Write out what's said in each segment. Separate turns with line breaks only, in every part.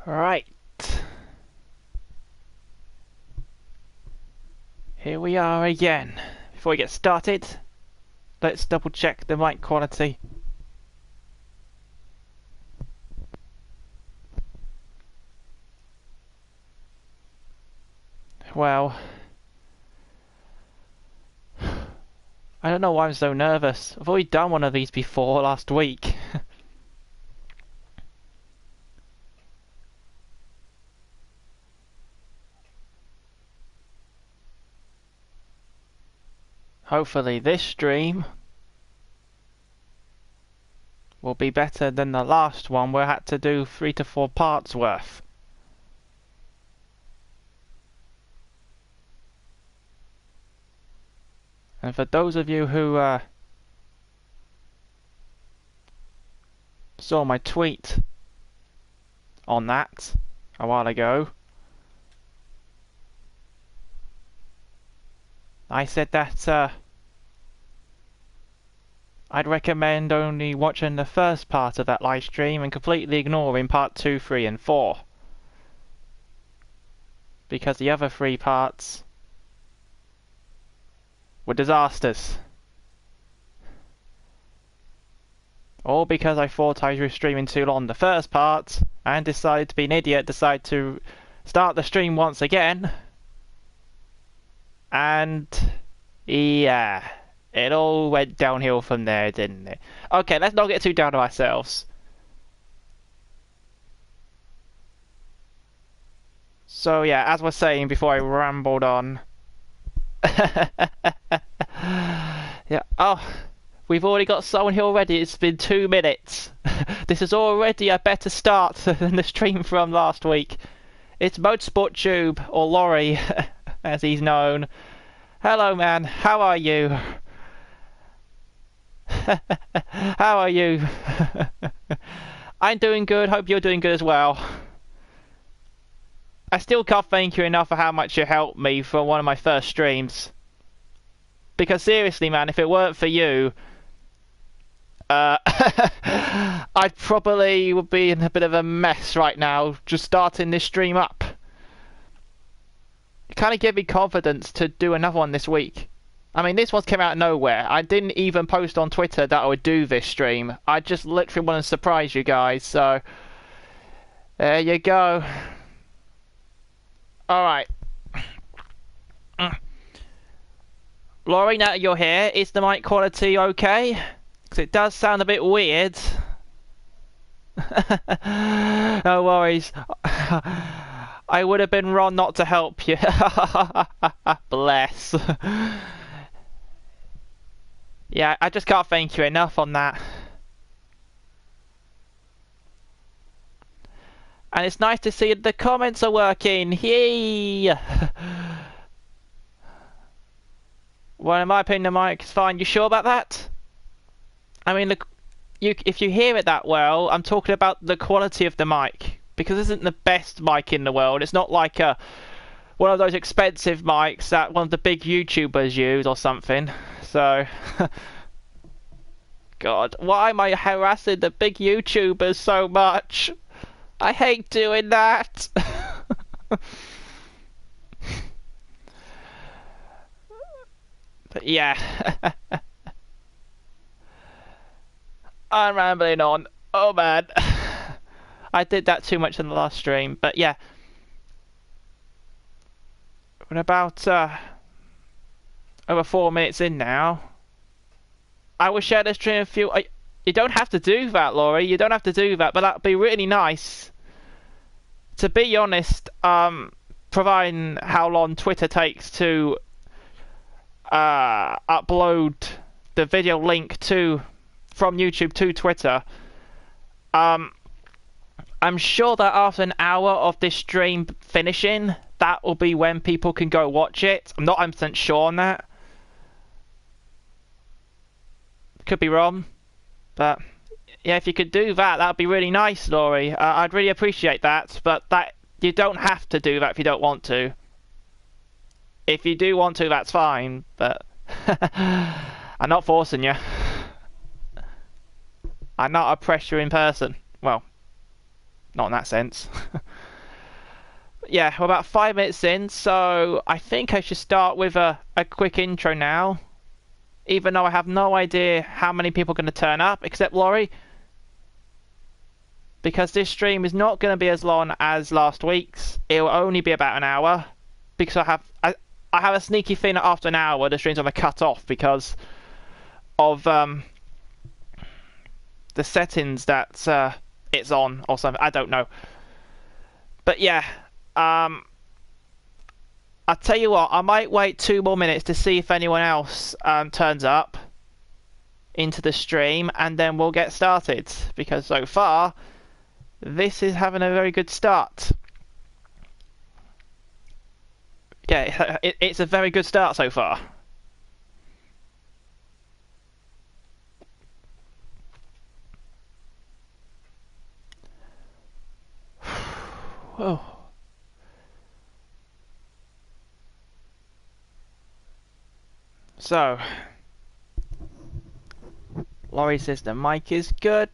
Right. Here we are again. Before we get started, let's double check the mic quality. Well, I don't know why I'm so nervous. I've already done one of these before last week. Hopefully this stream will be better than the last one where I had to do 3 to 4 parts worth. And for those of you who saw my tweet on that a while ago, I said that I'd recommend only watching the first part of that live stream and completely ignoring part 2, 3 and 4. Because the other 3 parts were disasters. All because I thought I was streaming too long the first part and decided to be an idiot, decided to start the stream once again. And yeah, it all went downhill from there, didn't it? Okay, let's not get too down on ourselves. So yeah, as I was saying before I rambled on. Yeah, oh, we've already got someone here already. It's been 2 minutes. This is already a better start than the stream from last week. It's Motorsport Tube, or Laurie, as he's known. Hello, man. How are you? How are you? I'm doing good. Hope you're doing good as well. I still can't thank you enough for how much you helped me for one of my first streams. Because seriously, man, if it weren't for you, I'd probably would be in a bit of a mess right now, just starting this stream up. It kind of gave me confidence to do another one this week. I mean, this one came out of nowhere. I didn't even post on Twitter that I would do this stream. I just literally want to surprise you guys, so there you go. Alright. Laurie, now that you're here, is the mic quality okay? Because it does sound a bit weird. No worries. I would have been wrong not to help you. Bless. Yeah, I just can't thank you enough on that. And it's nice to see the comments are working. Yay! Well, in my opinion, the mic is fine. You sure about that? I mean, look, if you hear it that well, I'm talking about the quality of the mic. Because this isn't the best mic in the world. It's not like one of those expensive mics that one of the big YouTubers use or something. So, God, why am I harassing the big YouTubers so much? I hate doing that. But yeah. I'm rambling on. Oh man. I did that too much in the last stream, but yeah. We're about over 4 minutes in now. I will share this stream with you. You don't have to do that, Laurie. You don't have to do that, but that'd be really nice. To be honest, providing how long Twitter takes to upload the video link from YouTube to Twitter, I'm sure that after an hour of this stream finishing, that will be when people can go watch it. I'm not 100% sure on that. Could be wrong, but yeah, if you could do that, that'd be really nice, Laurie. I'd really appreciate that, but that you don't have to do that if you don't want to. If you do want to, that's fine, but I'm not forcing you. I'm not a pressuring person. Well, not in that sense. yeah, we're about 5 minutes in, so I think I should start with a quick intro now. Even though I have no idea how many people are going to turn up, except Laurie. Because this stream is not going to be as long as last week's. It will only be about an hour. Because I have a sneaky feeling that after an hour the stream's going to cut off because of the settings that it's on or something. I don't know. But yeah, I'll tell you what, I might wait 2 more minutes to see if anyone else turns up into the stream, and then we'll get started. Because so far, this is having a very good start. Yeah, it's a very good start so far. Whoa. So, Laurie says the mic is good.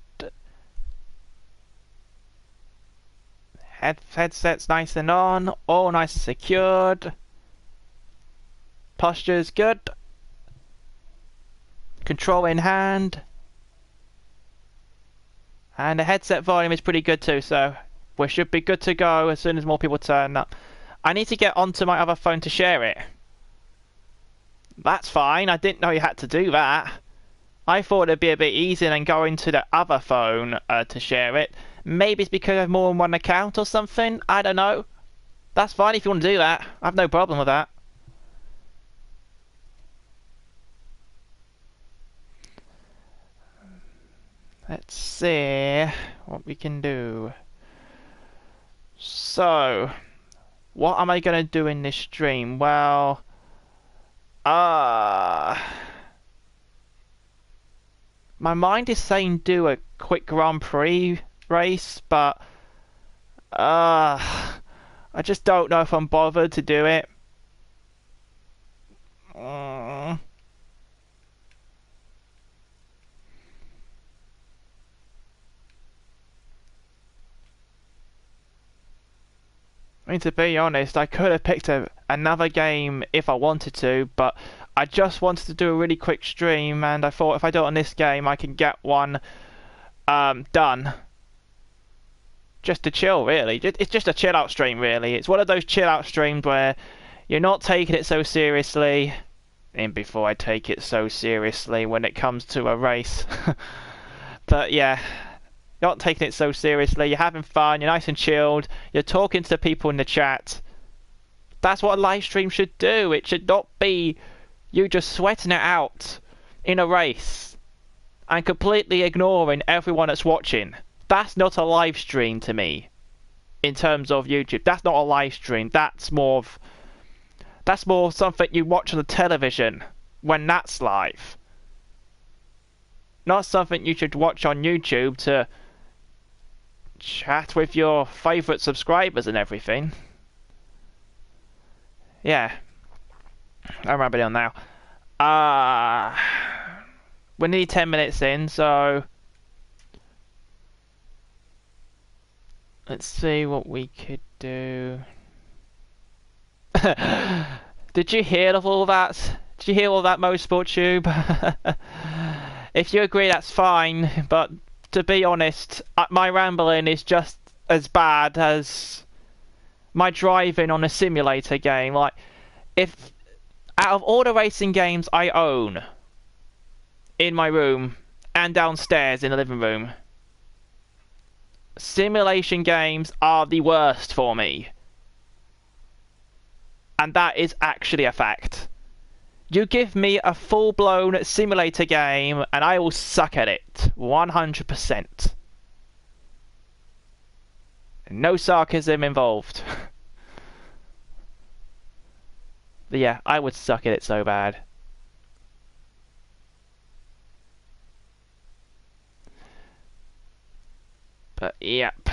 Headset's nice and on, all nice and secured. Posture's good. Control in hand. And the headset volume is pretty good too, so we should be good to go as soon as more people turn up. I need to get onto my other phone to share it. That's fine, I didn't know you had to do that. I thought it'd be a bit easier than going to the other phone to share it. Maybe it's because I have more than one account or something. I don't know. That's fine if you want to do that. I have no problem with that. Let's see what we can do. So, what am I going to do in this stream? Well, my mind is saying do a quick Grand Prix race, but I just don't know if I'm bothered to do it. I mean, to be honest, I could have picked another game if I wanted to, but I just wanted to do a really quick stream, and I thought if I do it on this game, I can get one done. Just to chill, really. It's just a chill out stream, really. It's one of those chill out streams where you're not taking it so seriously. And before I take it so seriously when it comes to a race. But yeah, you're not taking it so seriously. You're having fun. You're nice and chilled. You're talking to the people in the chat. That's what a live stream should do. It should not be you just sweating it out in a race and completely ignoring everyone that's watching. That's not a live stream to me. In terms of YouTube, that's not a live stream. That's more something you watch on the television when that's live. Not something you should watch on YouTube to chat with your favourite subscribers and everything. Yeah. I'm rambling on now. We're nearly 10 minutes in, so let's see what we could do. Did you hear of all that? Did you hear all that, MoSportTube? If you agree, that's fine, but to be honest, my rambling is just as bad as my driving on a simulator game. Like, if out of all the racing games I own in my room and downstairs in the living room, simulation games are the worst for me. And that is actually a fact. You give me a full-blown simulator game and I will suck at it 100%. No sarcasm involved. But yeah, I would suck at it so bad. But yep.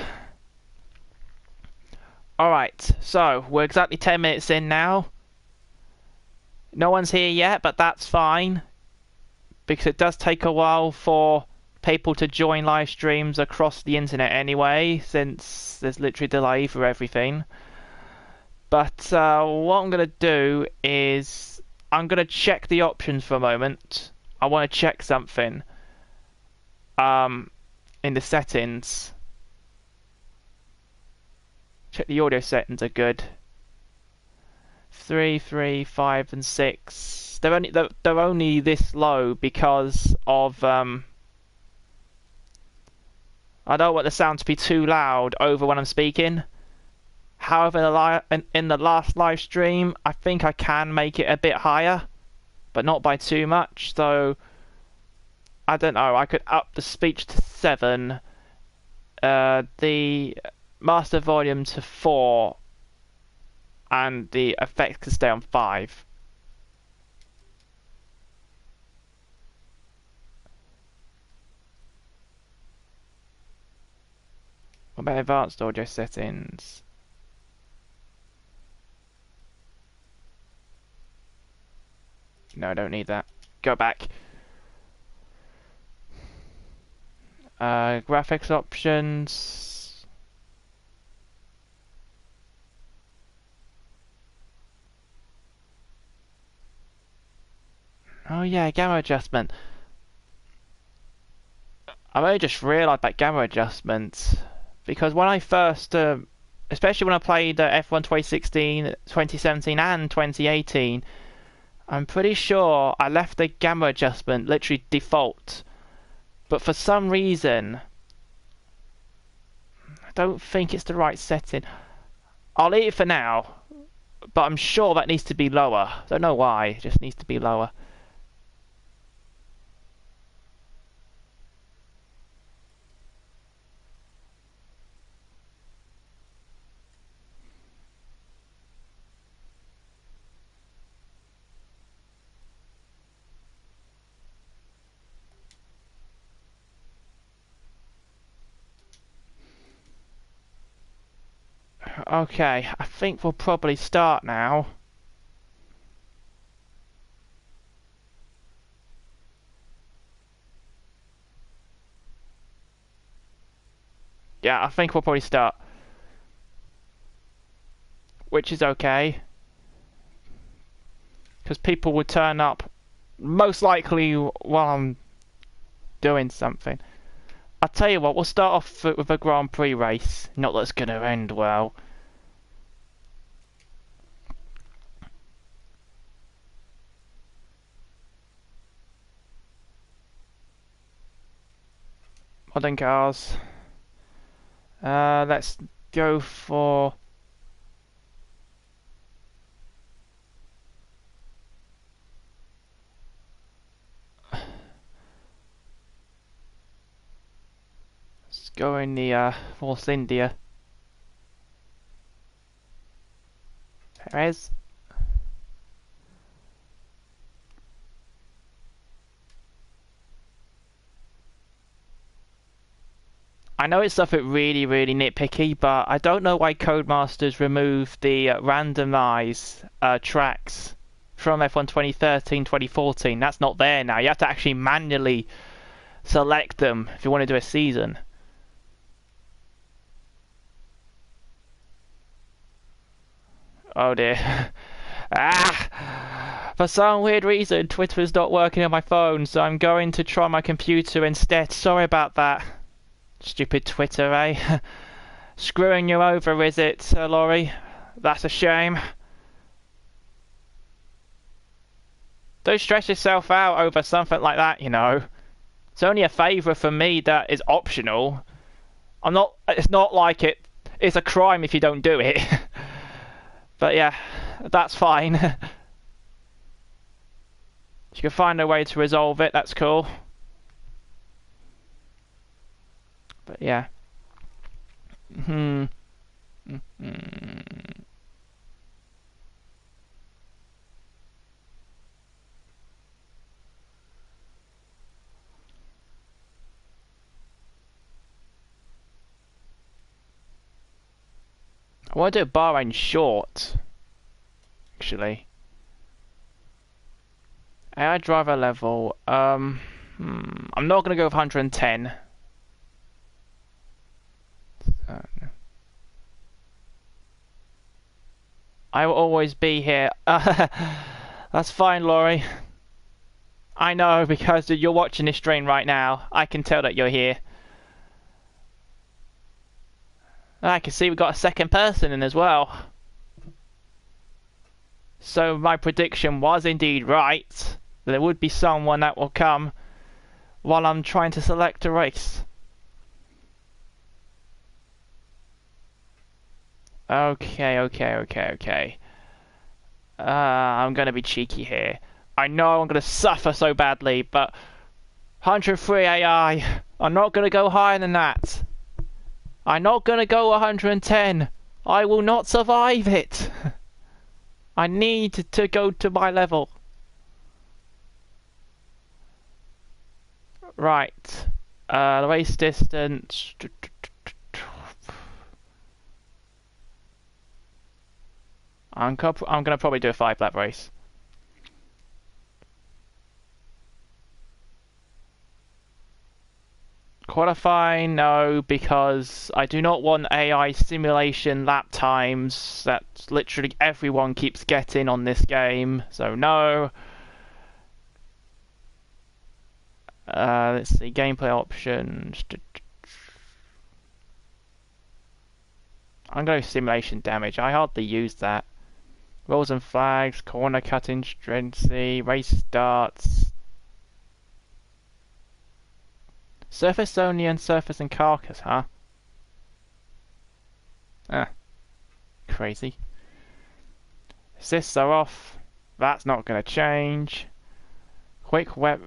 Alright, so we're exactly 10 minutes in now. No one's here yet, but that's fine. Because it does take a while for people to join live streams across the internet anyway, since there's literally delay for everything. But what I'm going to do is I'm going to check the options for a moment. I want to check something in the settings. Check the audio settings are good. 3, 3, 5, and 6. They're only this low because of I don't want the sound to be too loud over when I'm speaking. However, in the last live stream, I think I can make it a bit higher, but not by too much. So I don't know. I could up the speech to 7, the master volume to 4, and the effects could stay on 5. What about advanced audio settings? No, I don't need that. Go back. Graphics options. Oh yeah, gamma adjustment. I've only just realised that gamma adjustment. Because when I first, especially when I played F1 2016, 2017 and 2018, I'm pretty sure I left the gamma adjustment literally default. But for some reason, I don't think it's the right setting. I'll leave it for now, but I'm sure that needs to be lower. Don't know why, it just needs to be lower. Okay, I think we'll probably start now. Yeah, I think we'll probably start. Which is okay. Because people will turn up most likely while I'm doing something. I'll tell you what, we'll start off with a Grand Prix race. Not that it's going to end well. Modern cars. Let's go for... Let's go in the Force India. Perez. I know it's something really, really nitpicky, but I don't know why Codemasters removed the randomize tracks from F1 2013, 2014. That's not there now. You have to actually manually select them if you want to do a season. Oh dear. For some weird reason, Twitter is not working on my phone, so I'm going to try my computer instead. Sorry about that. Stupid Twitter, eh? Screwing you over, is it, Laurie? That's a shame. Don't stress yourself out over something like that, you know. It's only a favour for me that is optional. It's not like it's a crime if you don't do it. But yeah, that's fine. If you can find a way to resolve it, that's cool. But yeah. I want to do a Bahrain short, actually. AI driver level. I'm not going to go with 110. I will always be here. That's fine, Laurie. I know, because you're watching this stream right now. I can tell that you're here. I can see we've got a second person in as well. So my prediction was indeed right. There would be someone that will come while I'm trying to select a race. Okay. I'm gonna be cheeky here. I know I'm gonna suffer so badly, but 103 AI. I'm not gonna go higher than that. I'm not gonna go 110. I will not survive it. I need to go to my level. Right. The race distance. I'm gonna probably do a 5-lap race. Qualifying, no, because I do not want AI simulation lap times that literally everyone keeps getting on this game, so no. Let's see, gameplay options. I'm going to simulation damage. I hardly use that. Rules and flags, corner cutting, stringency, race starts. Surface only and surface and carcass, huh? Ah, crazy. Assists are off. That's not going to change. Quick weather.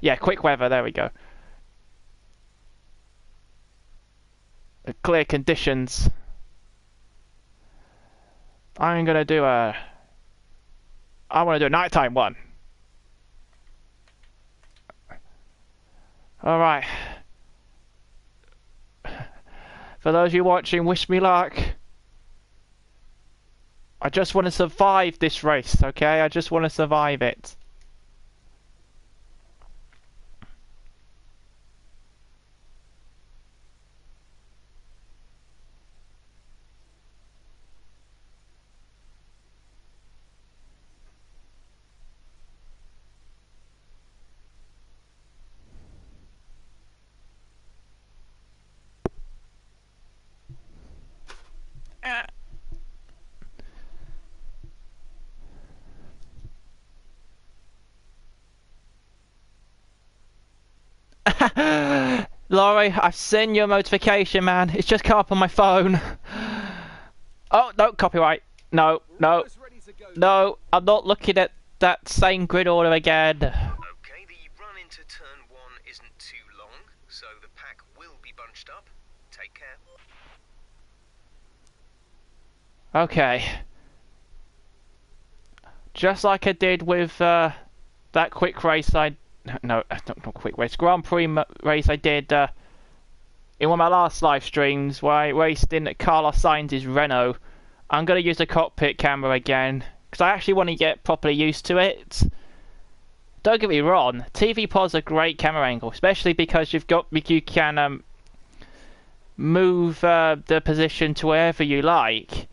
Yeah, quick weather. There we go. Clear conditions. I'm going to do a... I want to do a nighttime one. Alright. For those of you watching, wish me luck. I just want to survive this race, okay? I just want to survive it. Laurie, I've seen your notification, man. It's just come up on my phone. Oh, no, copyright. No, I'm not looking at that same grid order again.
Okay, the run into turn 1 isn't too long, so the pack will be bunched up. Take care.
Okay. Just like I did with that quick race not quick race, Grand Prix race I did in one of my last live streams where I raced in Carlos Sainz's Renault. I'm going to use the cockpit camera again because I actually want to get properly used to it. Don't get me wrong, TV pod's a great camera angle, especially because you can move the position to wherever you like.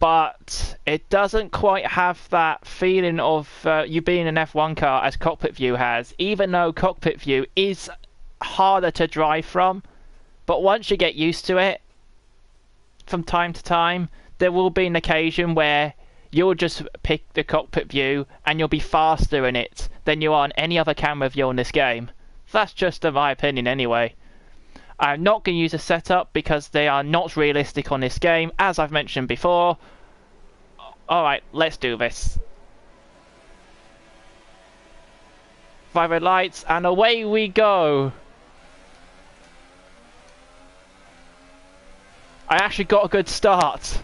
But it doesn't quite have that feeling of you being an F1 car as cockpit view has, even though cockpit view is harder to drive from. But once you get used to it, from time to time, there will be an occasion where you'll just pick the cockpit view and you'll be faster in it than you are on any other camera view in this game. That's just my opinion anyway. I'm not going to use a setup because they are not realistic on this game, as I've mentioned before. Alright, let's do this. 5 red lights, and away we go. I actually got a good start.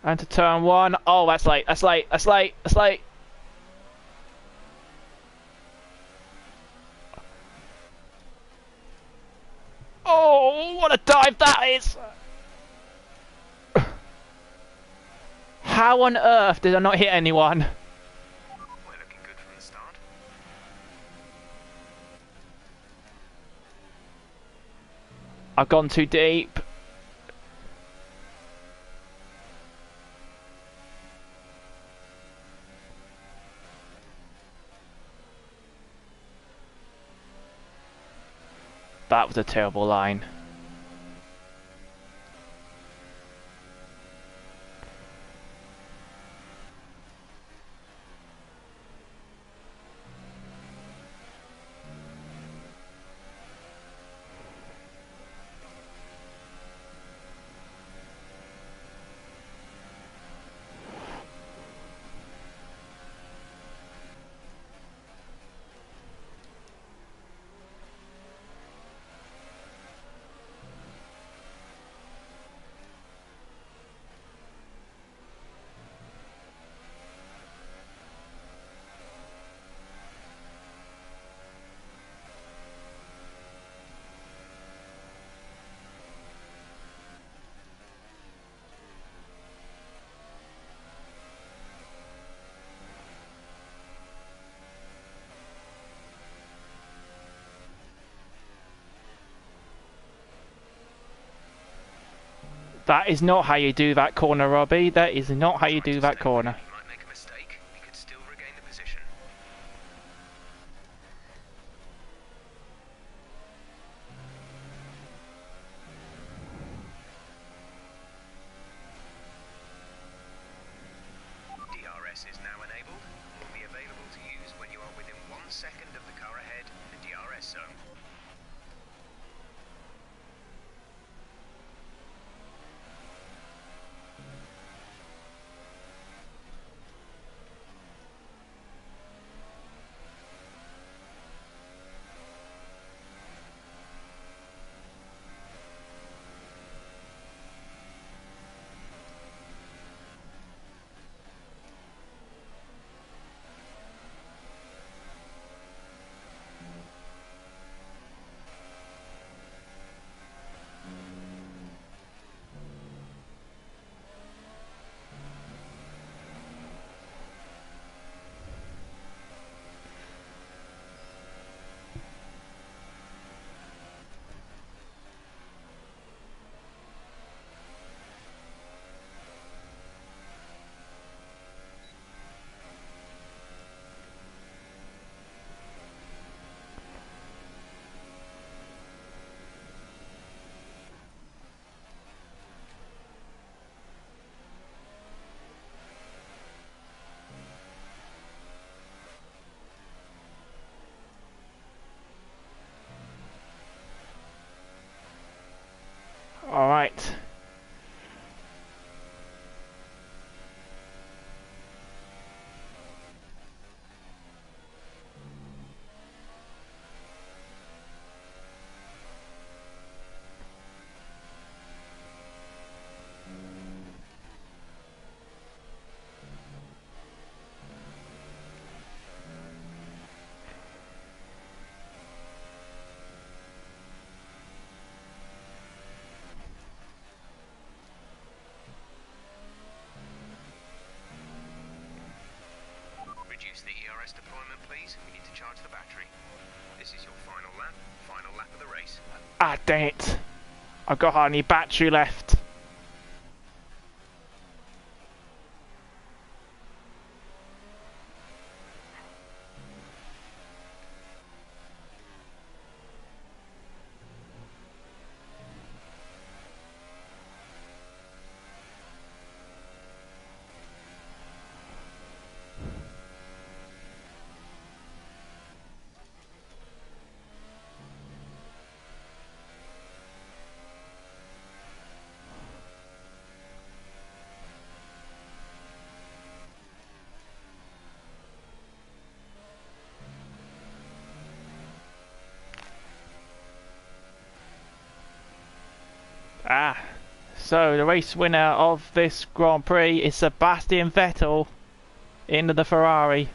And to turn 1. Oh, that's late. Oh, what a dive that is! How on earth did I not hit anyone?
We're looking good from the start.
I've gone too deep. That was a terrible line. That is not how you do that corner, Robby. That is not how you do that corner.
You might make a mistake. You could still regain the position. DRS is now enabled and will be available to use when you are within 1 second of the car ahead in the DRS zone.
Alright.
Reduce the ERS deployment, please. We need to charge the battery. This is your final lap of the race.
Ah, dang it. I've got hardly battery left. Ah, so the race winner of this Grand Prix is Sebastian Vettel into the Ferrari.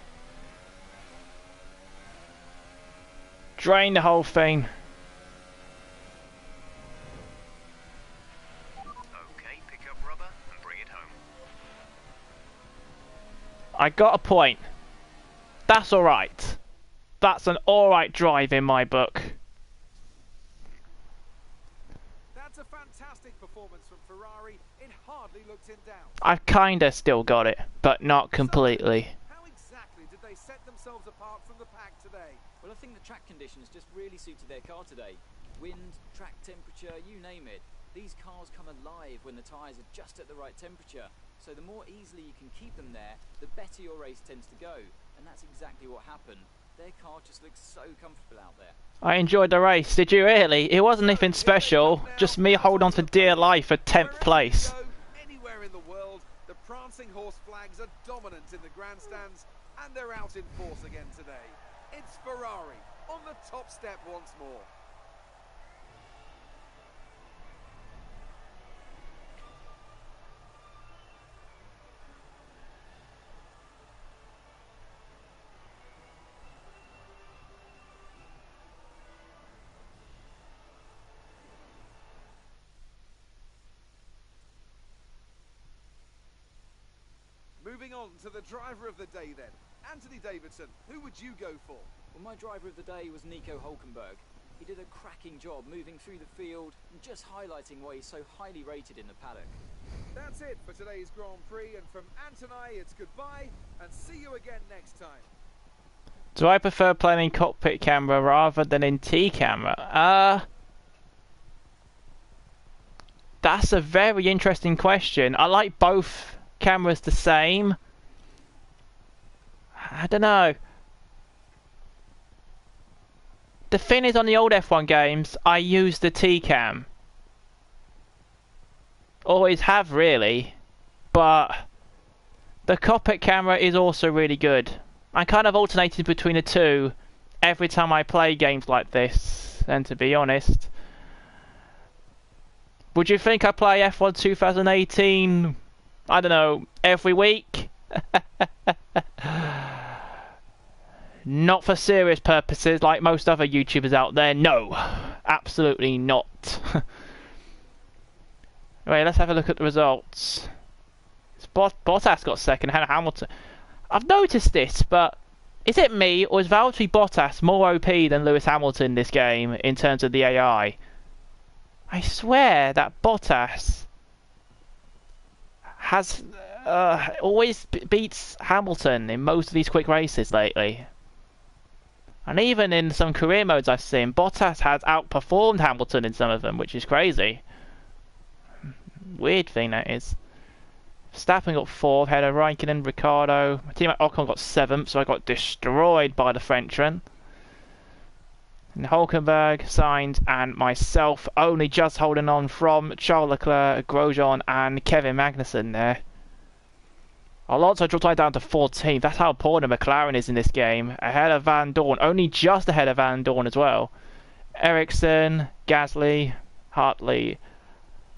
Drain the whole thing.
Okay, pick up rubber and bring it home.
I got a point. That's alright. That's an alright drive in my book.
fantastic performance from Ferrari. It hardly looked in doubt.
I kinda still got it, but not completely.
How exactly did they set themselves apart from the pack today?
Well, I think the track conditions just really suited their car today. Wind, track temperature, you name it. These cars come alive when the tyres are just at the right temperature. So the more easily you can keep them there, the better your race tends to go. And that's exactly what happened. Their car just looks so comfortable out there.
I enjoyed the race, did you really? It wasn't anything special, just me holding on for dear life for 10th place.
Anywhere in the world, the prancing horse flags are dominant in the grandstands, and they're out in force again today. It's Ferrari on the top step once more. Moving on to the driver of the day then. Anthony Davidson, who would you go for?
Well, my driver of the day was Nico Hülkenberg. He did a cracking job moving through the field and just highlighting why he's so highly rated in the paddock.
That's it for today's Grand Prix, and from Ant and I, it's goodbye, and see you again next time.
Do I prefer playing in cockpit camera rather than in T camera? That's a very interesting question. I like both cameras the same. I don't know. The thing is, on the old F1 games, I use the T-cam. Always have, really. But the cockpit camera is also really good. I kind of alternated between the two every time I play games like this, and to be honest. Would you think I play F1 2018, I don't know, every week? Not for serious purposes like most other YouTubers out there. No, absolutely not. Right, let's have a look at the results. Bottas got second, Hamilton. I've noticed this, but is it me or is Valtteri Bottas more OP than Lewis Hamilton in this game in terms of the AI? I swear that Bottas has always beats Hamilton in most of these quick races lately. And even in some career modes I've seen, Bottas has outperformed Hamilton in some of them, which is crazy. Weird thing that is. Verstappen got 4th, ahead of Raikkonen, Ricciardo. My teammate Ocon got 7th, so I got destroyed by the Frenchman. And Hülkenberg, Sainz, and myself only just holding on from Charles Leclerc, Grosjean, and Kevin Magnussen there. Alonso dropped right down to 14th. That's how poor the McLaren is in this game. Ahead of Van Dorn, only just ahead of Van Dorn as well. Ericsson, Gasly, Hartley,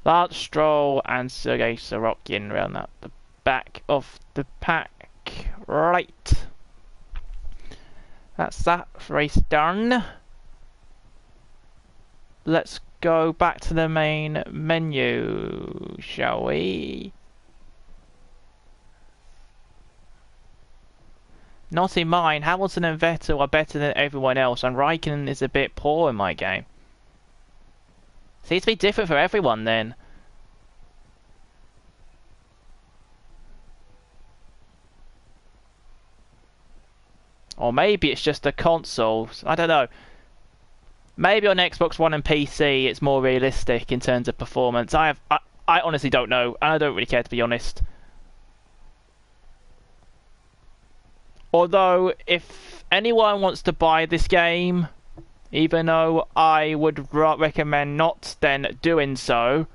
Lance Stroll, and Sergei Sorokin round at the back of the pack. Right. That's that race done. Let's go back to the main menu, shall we? Not in mine. Hamilton and Vettel are better than everyone else, and Raikkonen is a bit poor in my game. Seems to be different for everyone then. Or maybe it's just the consoles. I don't know. Maybe on Xbox One and PC it's more realistic in terms of performance. I honestly don't know, and I don't really care, to be honest. Although, if anyone wants to buy this game, even though I would recommend not then doing so,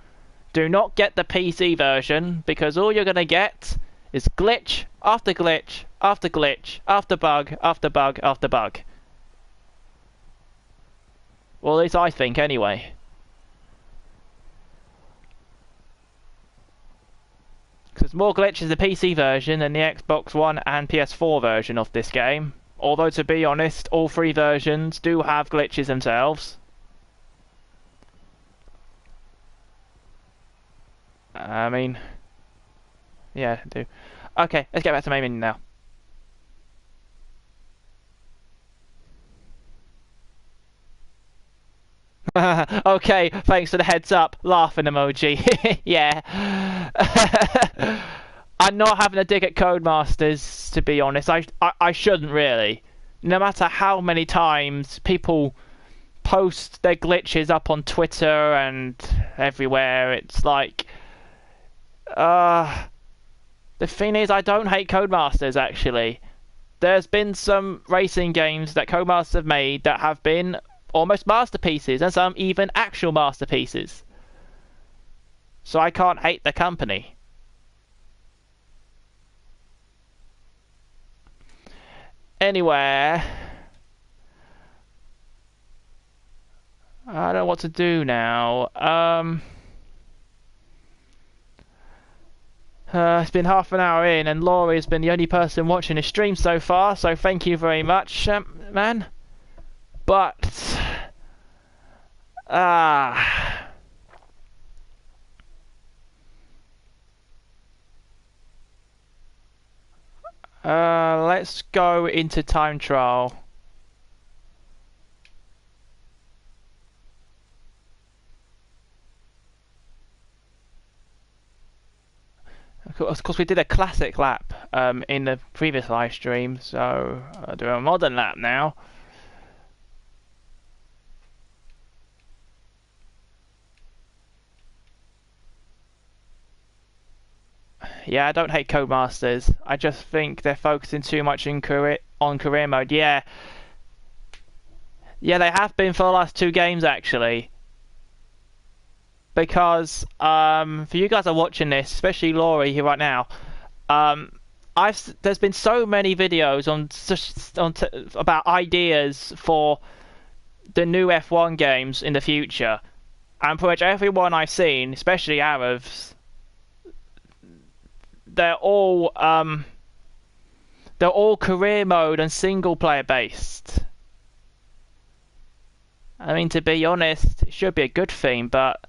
do not get the PC version, because all you're going to get is glitch after glitch after glitch after bug after bug after bug. Well, at least I think, anyway. Because there's more glitches in the PC version than the Xbox One and PS4 version of this game. Although, to be honest, all three versions do have glitches themselves. I mean, yeah, do. Okay, let's get back to my menu now. Okay, thanks for the heads up. Laughing emoji. Yeah. I'm not having a dig at Codemasters, to be honest. I shouldn't really. No matter how many times people post their glitches up on Twitter and everywhere, it's like... the thing is, I don't hate Codemasters, actually. There's been some racing games that Codemasters have made that have been almost masterpieces, and some even actual masterpieces. So I can't hate the company. Anyway, I don't know what to do now. It's been half an hour in, and Laurie has been the only person watching the stream so far, so thank you very much, man. But... let's go into time trial. Of course, we did a classic lap in the previous live stream, so I'll do a modern lap now. Yeah, I don't hate Codemasters. I just think they're focusing too much on career mode. Yeah, they have been for the last 2 games actually. Because for you guys are watching this, especially Laurie here right now, there's been so many videos about ideas for the new F1 games in the future, and pretty much everyone I've seen, especially Arabs, they're all career mode and single player based. I mean, to be honest, it should be a good thing, but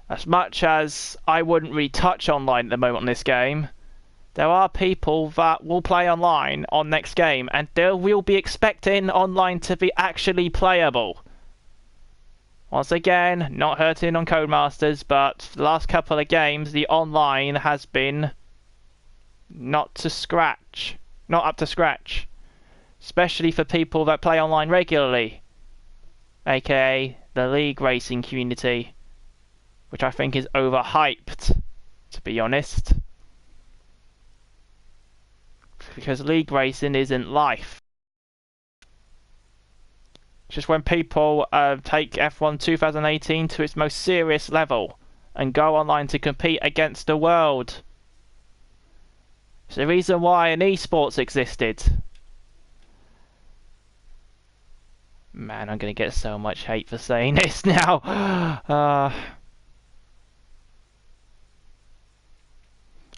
as much as I wouldn't really touch online at the moment on this game, there are people that will play online on next game, and they will be expecting online to be actually playable. Once again, not hurting on Codemasters, but for the last couple of games, the online has been not up to scratch. Especially for people that play online regularly, aka the league racing community, which I think is overhyped, to be honest. Because league racing isn't life. Just when people take F1 2018 to its most serious level and go online to compete against the world. It's the reason why an esports existed. Man, I'm gonna get so much hate for saying this now.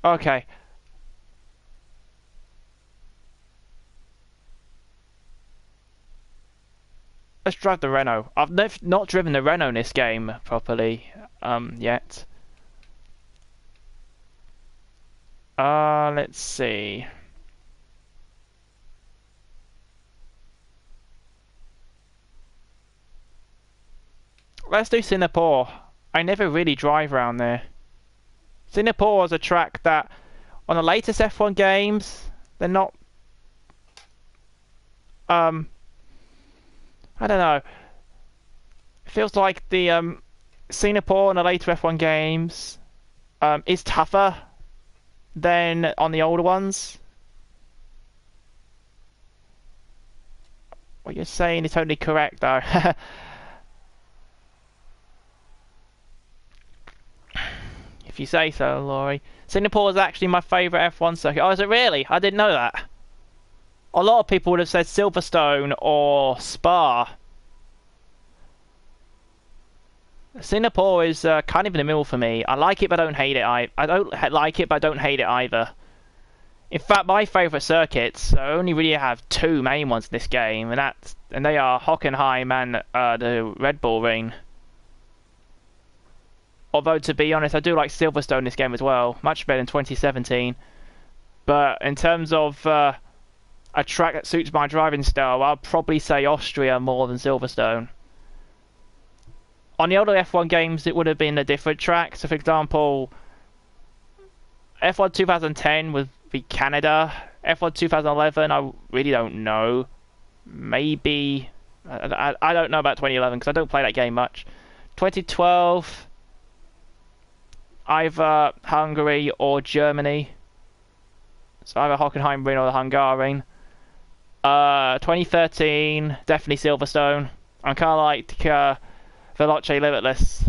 Okay. Let's drive the Renault. I've not driven the Renault in this game properly yet. Let's see. Let's do Singapore. I never really drive around there. Singapore is a track that, on the latest F1 games, they're not... I don't know. It feels like the Singapore on the later F1 games is tougher than on the older ones. What you're saying is totally correct, though. If you say so, Laurie. Singapore is actually my favourite F1 circuit. Oh, is it really? I didn't know that. A lot of people would have said Silverstone or Spa. Singapore is kind of in the middle for me. I like it, but I don't hate it. I don't like it, but I don't hate it either. In fact, my favourite circuits, I only really have 2 main ones in this game, and they are Hockenheim and the Red Bull Ring. Although, to be honest, I do like Silverstone in this game as well. Much better than 2017. But in terms of a track that suits my driving style, I'll probably say Austria more than Silverstone. On the older F1 games, it would have been a different track. So, for example, F1 2010 would be Canada. F1 2011, I really don't know. Maybe... I don't know about 2011 because I don't play that game much. 2012, either Hungary or Germany. So either Hockenheimring or the Hungarian. 2013, definitely Silverstone. I'm kind of like Veloce Limitless.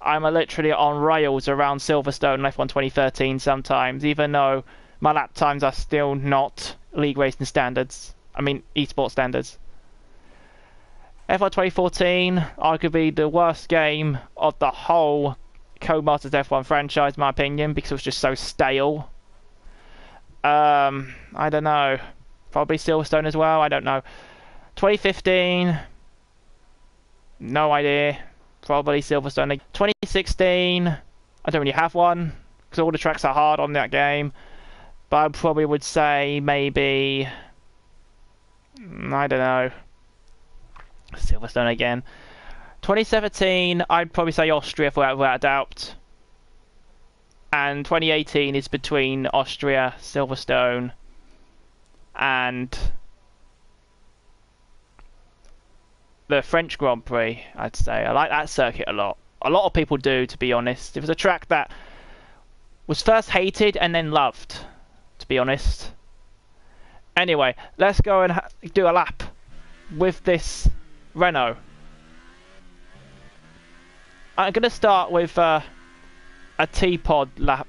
I'm literally on rails around Silverstone and F1 2013 sometimes, even though my lap times are still not league racing standards. I mean, esports standards. F1 2014, arguably the worst game of the whole Codemasters F1 franchise, in my opinion, because it was just so stale. I don't know. Probably Silverstone as well, I don't know. 2015, no idea. Probably Silverstone. 2016, I don't really have one, because all the tracks are hard on that game. But I probably would say maybe... I don't know. Silverstone again. 2017, I'd probably say Austria without a doubt. And 2018 is between Austria, Silverstone, and the French Grand Prix, I'd say. I like that circuit a lot. A lot of people do, to be honest. It was a track that was first hated and then loved, to be honest. Anyway, let's go and do a lap with this Renault. I'm going to start with a T-Pod lap.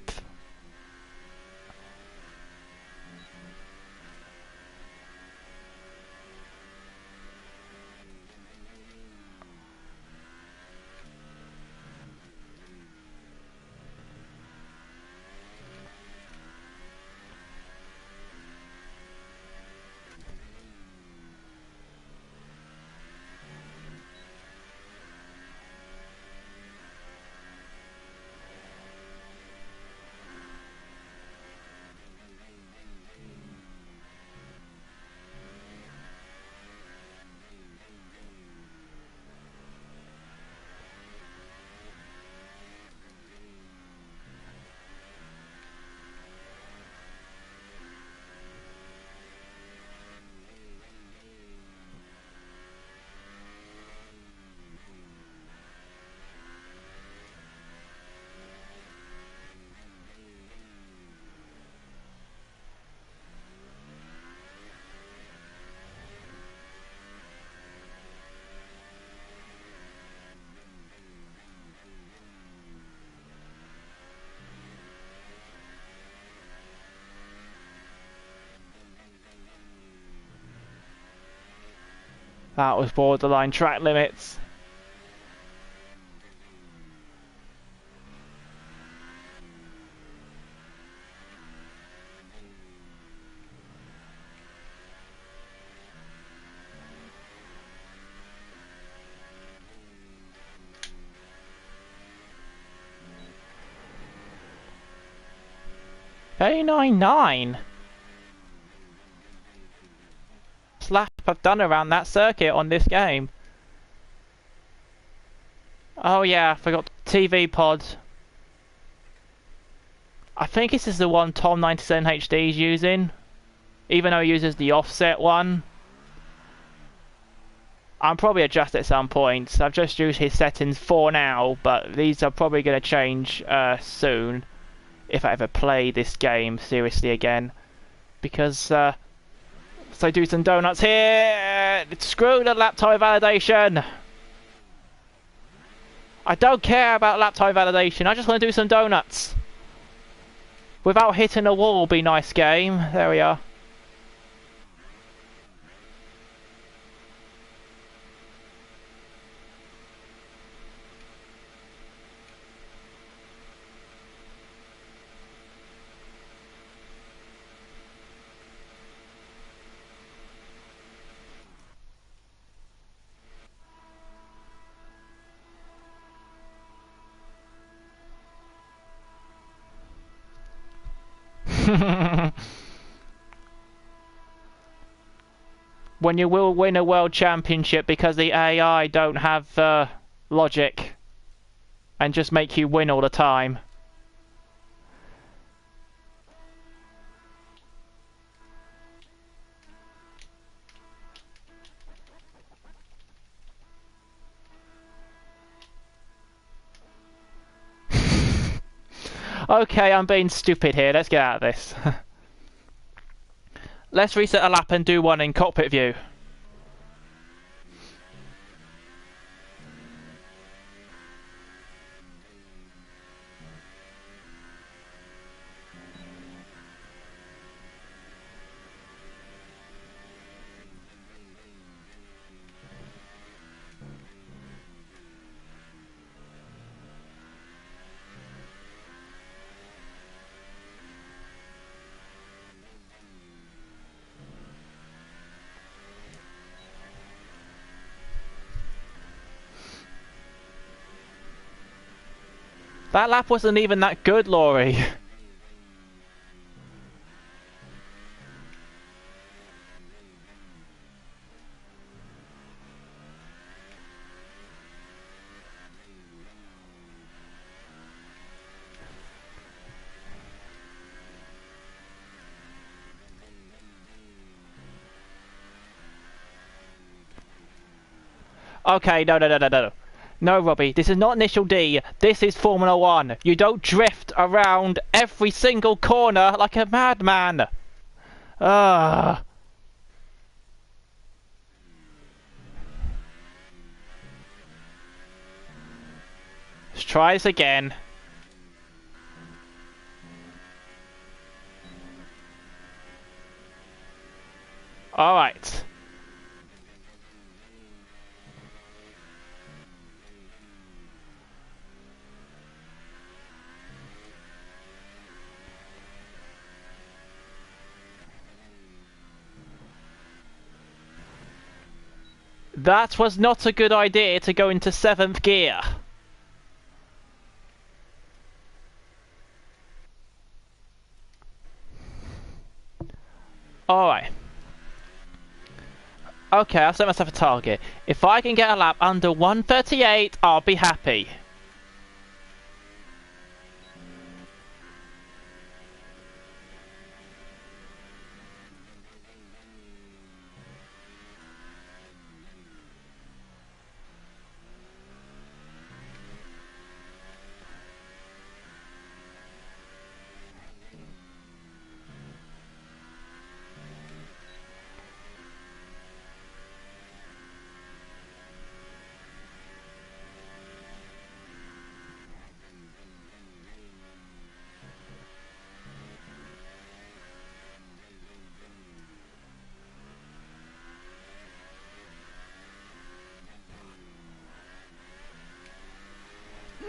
That was borderline track limits. $39.9. Lap I've done around that circuit on this game. Oh yeah, I forgot TV pod. I think this is the one Tom97 HD is using, even though he uses the offset one. I'll probably adjust at some point. I've just used his settings for now, but these are probably going to change soon if I ever play this game seriously again, because so do some donuts here. Screw the lap time validation. I don't care about lap time validation. I just want to do some donuts without hitting a wall. Be nice, game. There we are. When you will win a world championship because the AI don't have logic. and just make you win all the time. Okay, I'm being stupid here. Let's get out of this. Let's reset a lap and do one in cockpit view. That lap wasn't even that good, Laurie. Okay, no. No, Robby, this is not Initial D. This is Formula 1. You don't drift around every single corner like a madman. Ah. Let's try this again. Alright. That was not a good idea to go into 7th gear. Alright. Okay, I've set myself a target. If I can get a lap under 1:38, I'll be happy.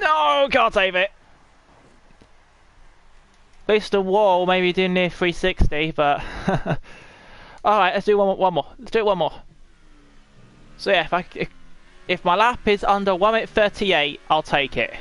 No, can't save it. At least the wall maybe did near 360, but alright, let's do one more. Let's do it one more. So yeah, if my lap is under 1:38, I'll take it.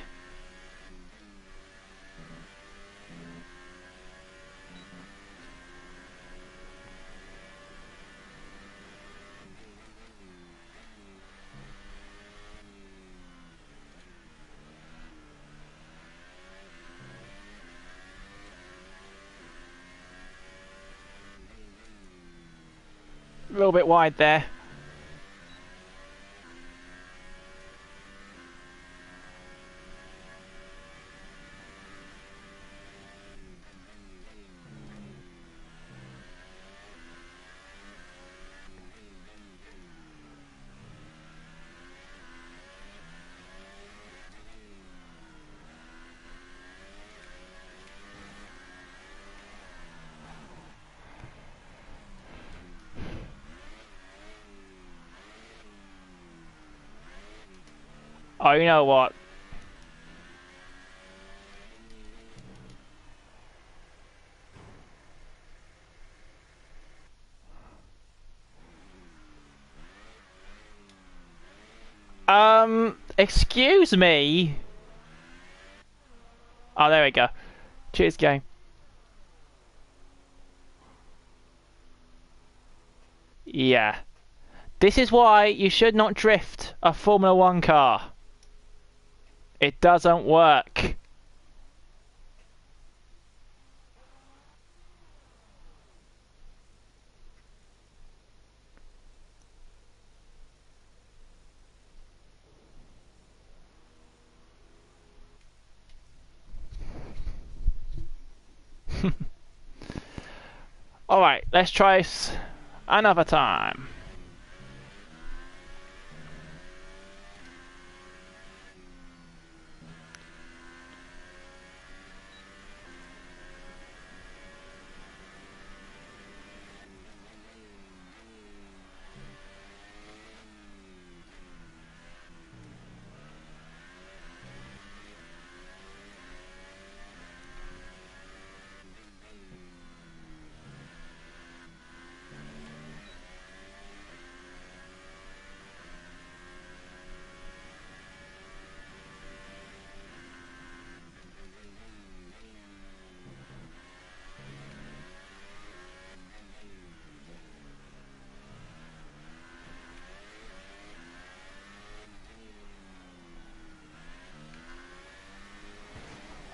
A little bit wide there. Oh, you know what? Excuse me? Oh, there we go. Cheers, game. Yeah. This is why you should not drift a Formula 1 car. It doesn't work. Alright, let's try another time.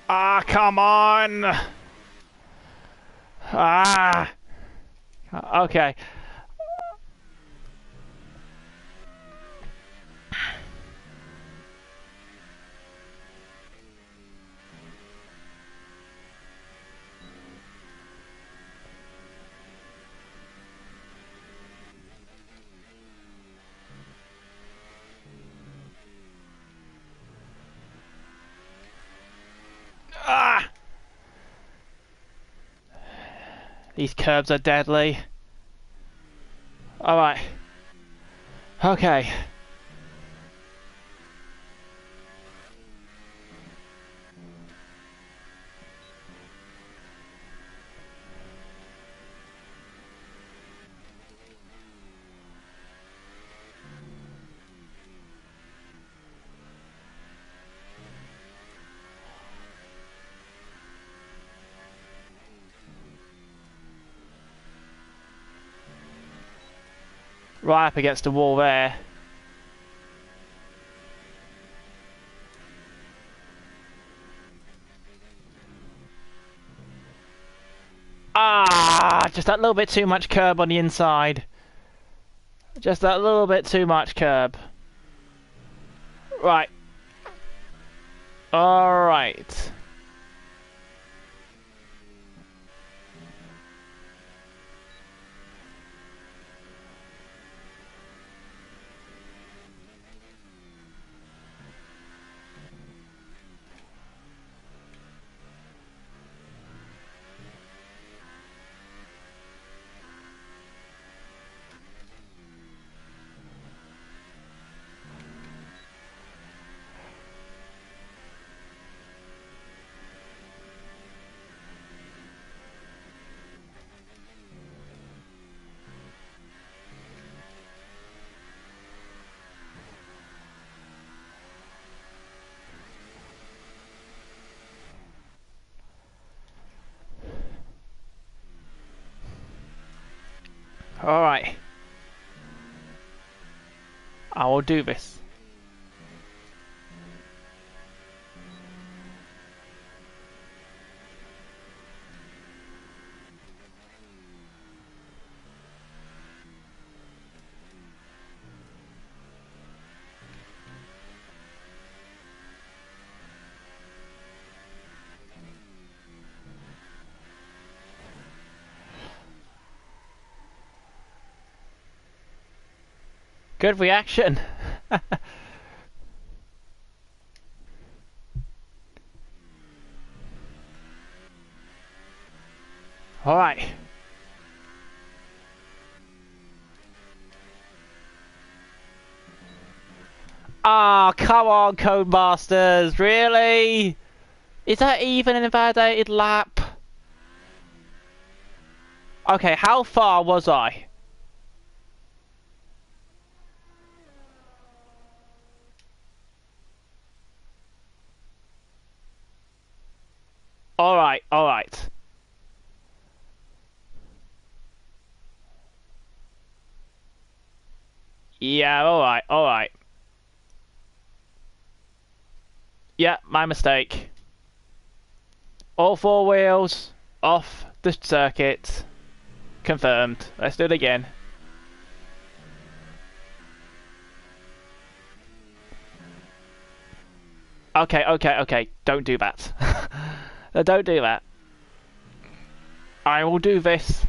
Ah, come on! Ah! Okay. Ah! These curbs are deadly. Alright. Okay. Right up against the wall there. Ah! Just that little bit too much curb on the inside. Just that little bit too much curb. Right. Alright. Alright. I will do this. Good reaction. Alright. Ah, come on, Codemasters, really? Is that even an invalidated lap? Okay, how far was I? Alright, alright. Yeah, alright, alright. Yeah, my mistake. All four wheels off the circuit. Confirmed. Let's do it again. Okay, okay, okay. Don't do that. Don't do that. I will do this.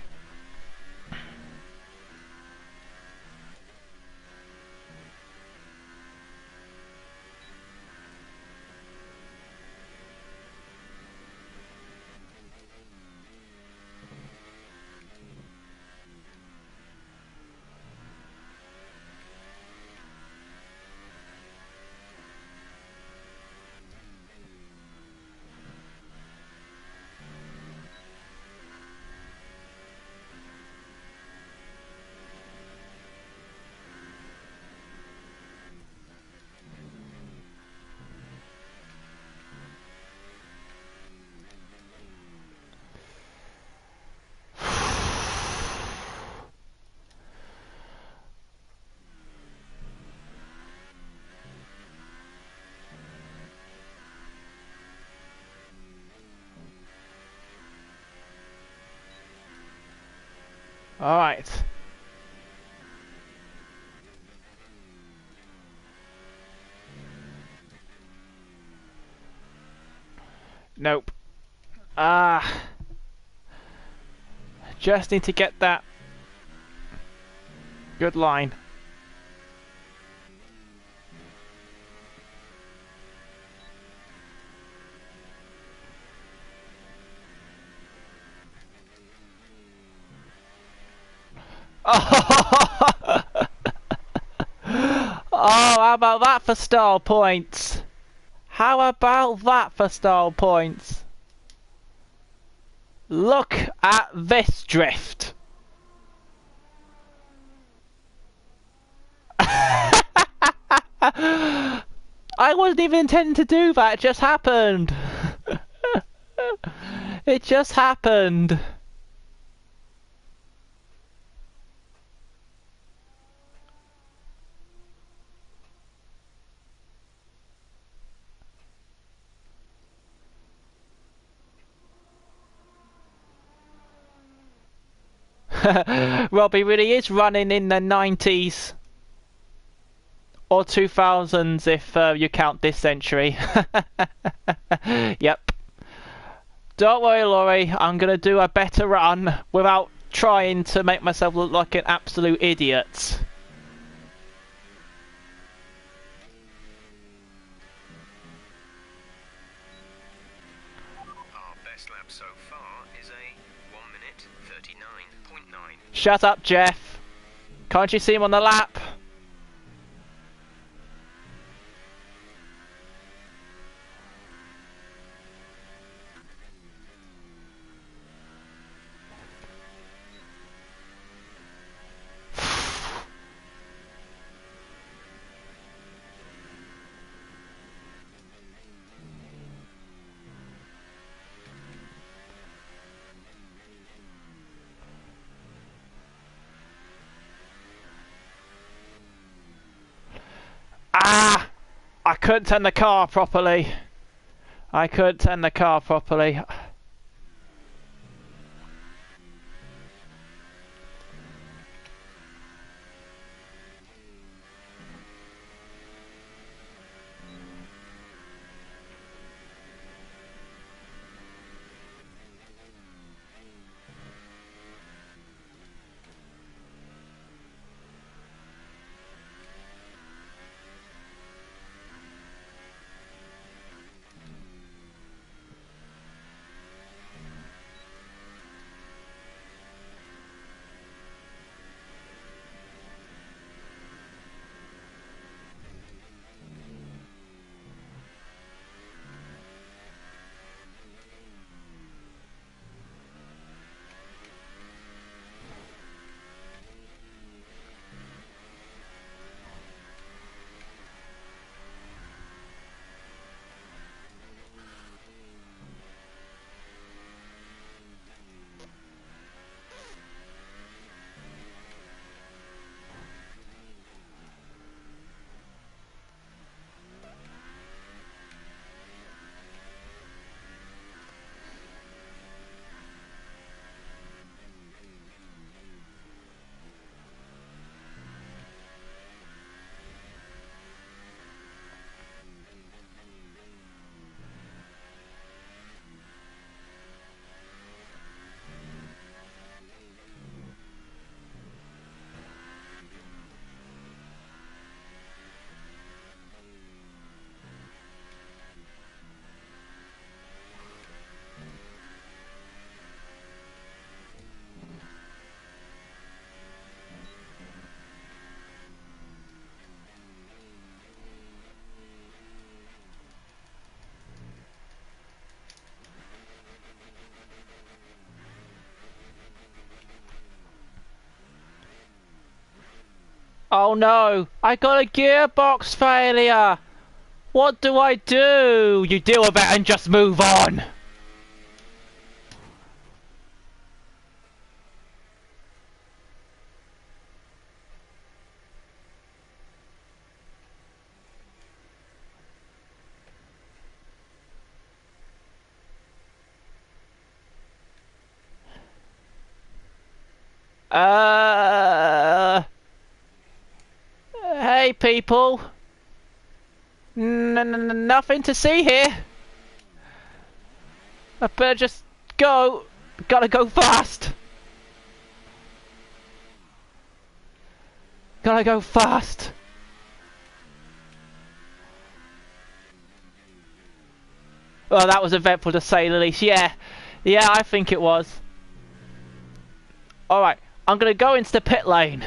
Alright. Nope. Just need to get that good line. Oh, how about that for stall points? How about that for stall points? Look at this drift. I wasn't even intending to do that, it just happened. It just happened. Robby really is running in the 90s. Or 2000s if you count this century. Yep. Don't worry, Laurie. I'm going to do a better run without trying to make myself look like an absolute idiot.
Our best lap so far is a 1 minute 39.9.
Shut up, Jeff. Can't you see him on the lap? Ah! I couldn't turn the car properly. I couldn't turn the car properly. Oh no, I got a gearbox failure. What do I do? You deal with it and just move on. Hey people. Nothing to see here. I better just go. Gotta go fast. Gotta go fast. Oh, that was eventful to say the least. Yeah, I think it was. Alright, I'm gonna go into the pit lane.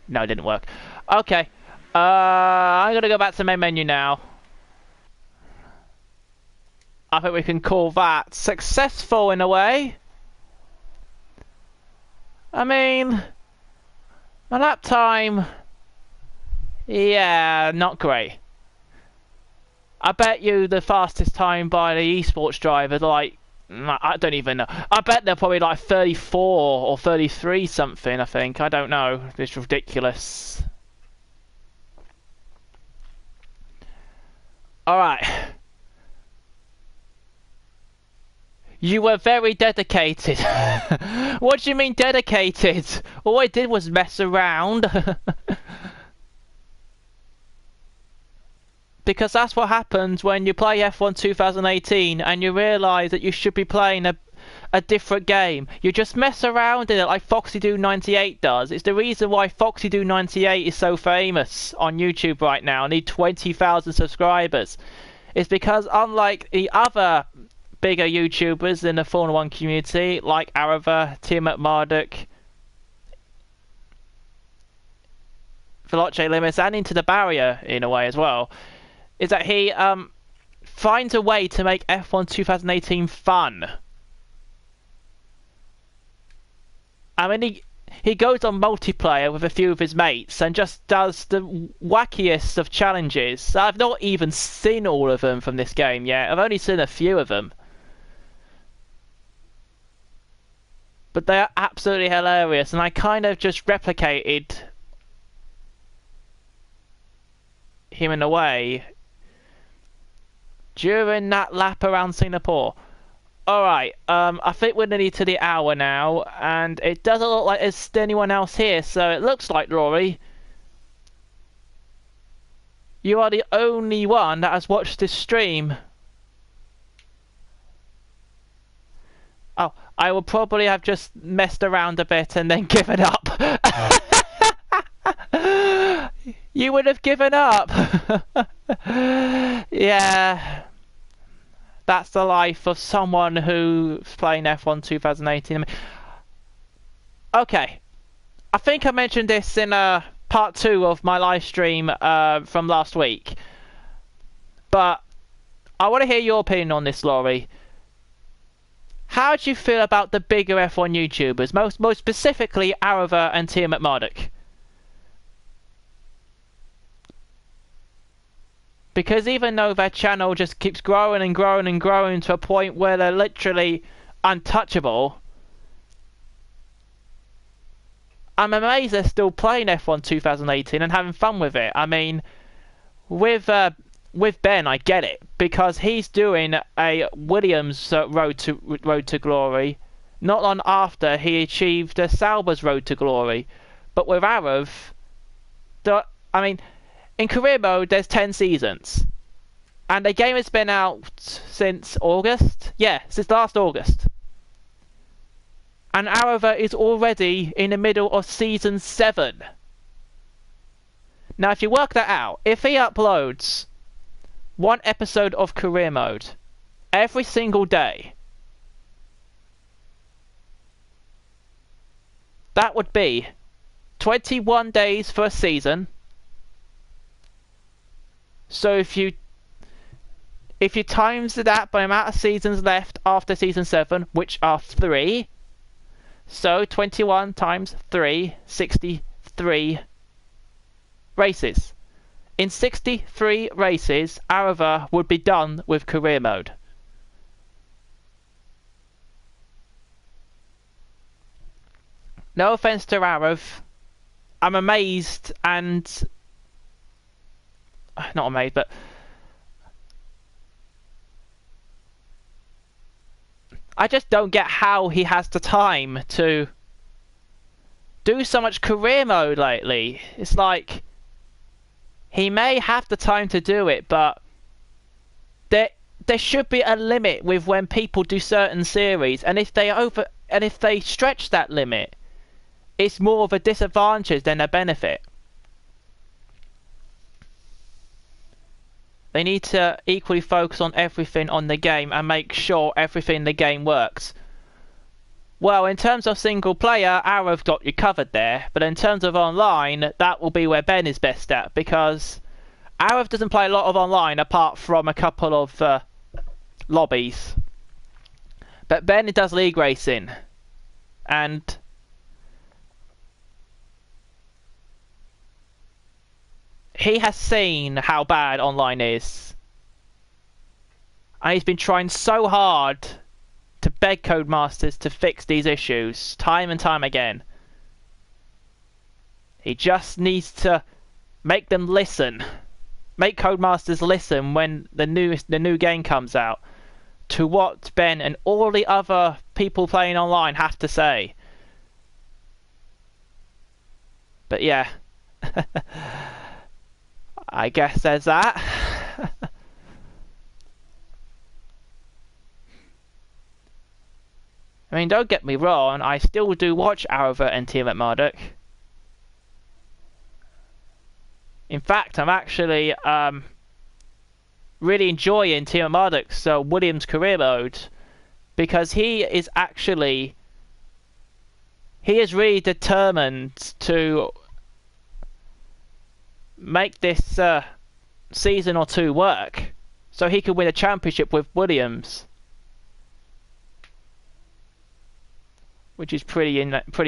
No, it didn't work. Okay. I'm gonna go back to the main menu now. I think we can call that successful in a way. I mean, my lap time, yeah, not great. I bet you the fastest time by the esports driver, like, I don't even know. I bet they're probably like 34 or 33 something, I think. I don't know. It's ridiculous. Alright. You were very dedicated. What do you mean dedicated? All I did was mess around. Because that's what happens when you play F1 2018 and you realise that you should be playing a different game. You just mess around in it like FoxyDo98 does. It's the reason why FoxyDo98 is so famous on YouTube right now and need 20,000 subscribers. It's because unlike the other bigger YouTubers in the Formula 1 community, like Arava, Tim Marduk, Veloce Limits, and Into the Barrier in a way as well, is that he finds a way to make F1 2018 fun. I mean, he goes on multiplayer with a few of his mates and just does the wackiest of challenges. I've not even seen all of them from this game yet. I've only seen a few of them. But they are absolutely hilarious, and I kind of just replicated him in a way during that lap around Singapore. Alright, I think we're nearly to the hour now, and it doesn't look like there's anyone else here, so it looks like, Rory, you are the only one that has watched this stream. Oh, I will probably have just messed around a bit and then given up. You would have given up. Yeah. That's the life of someone who's playing F1 2018. Okay. I think I mentioned this in part 2 of my live stream from last week. But I want to hear your opinion on this, Laurie. How do you feel about the bigger F1 YouTubers, most specifically Arava and Tia McMurdoch? Because even though their channel just keeps growing and growing and growing to a point where they're literally untouchable, I'm amazed they're still playing F1 2018 and having fun with it. I mean, with Ben, I get it, because he's doing a Williams Road to Glory not long after he achieved a Sauber's Road to Glory. But with Arav, I mean, in career mode there's 10 seasons, and the game has been out since August. Yeah, since last August. And Arava is already in the middle of season 7. Now, if you work that out, if he uploads one episode of career mode every single day, that would be 21 days for a season. So if you times that by the amount of seasons left after season 7, which are 3, So 21 times 3, 63 races. In 63 races, Arava would be done with career mode. No offense to Arav, I'm amazed and... not amazed, but... I just don't get how he has the time to do so much career mode lately. It's like... he may have the time to do it, but... There should be a limit with when people do certain series, and if they stretch that limit, it's more of a disadvantage than a benefit. They need to equally focus on everything on the game and make sure everything in the game works. Well, in terms of single player, Arrow's got you covered there, but in terms of online, that will be where Ben is best at, because Arrow doesn't play a lot of online apart from a couple of lobbies. But Ben does league racing, and he has seen how bad online is, and he's been trying so hard to beg Codemasters to fix these issues time and time again. He just needs to make them listen, make Codemasters listen when the new game comes out to what Ben and all the other people playing online have to say. But yeah. I guess there's that. I mean, don't get me wrong, I still do watch Arava and Team at Marduk. In fact, I'm actually really enjoying Team at Marduk's Williams career mode, because he is really determined to make this season or two work so he could win a championship with Williams, which is pretty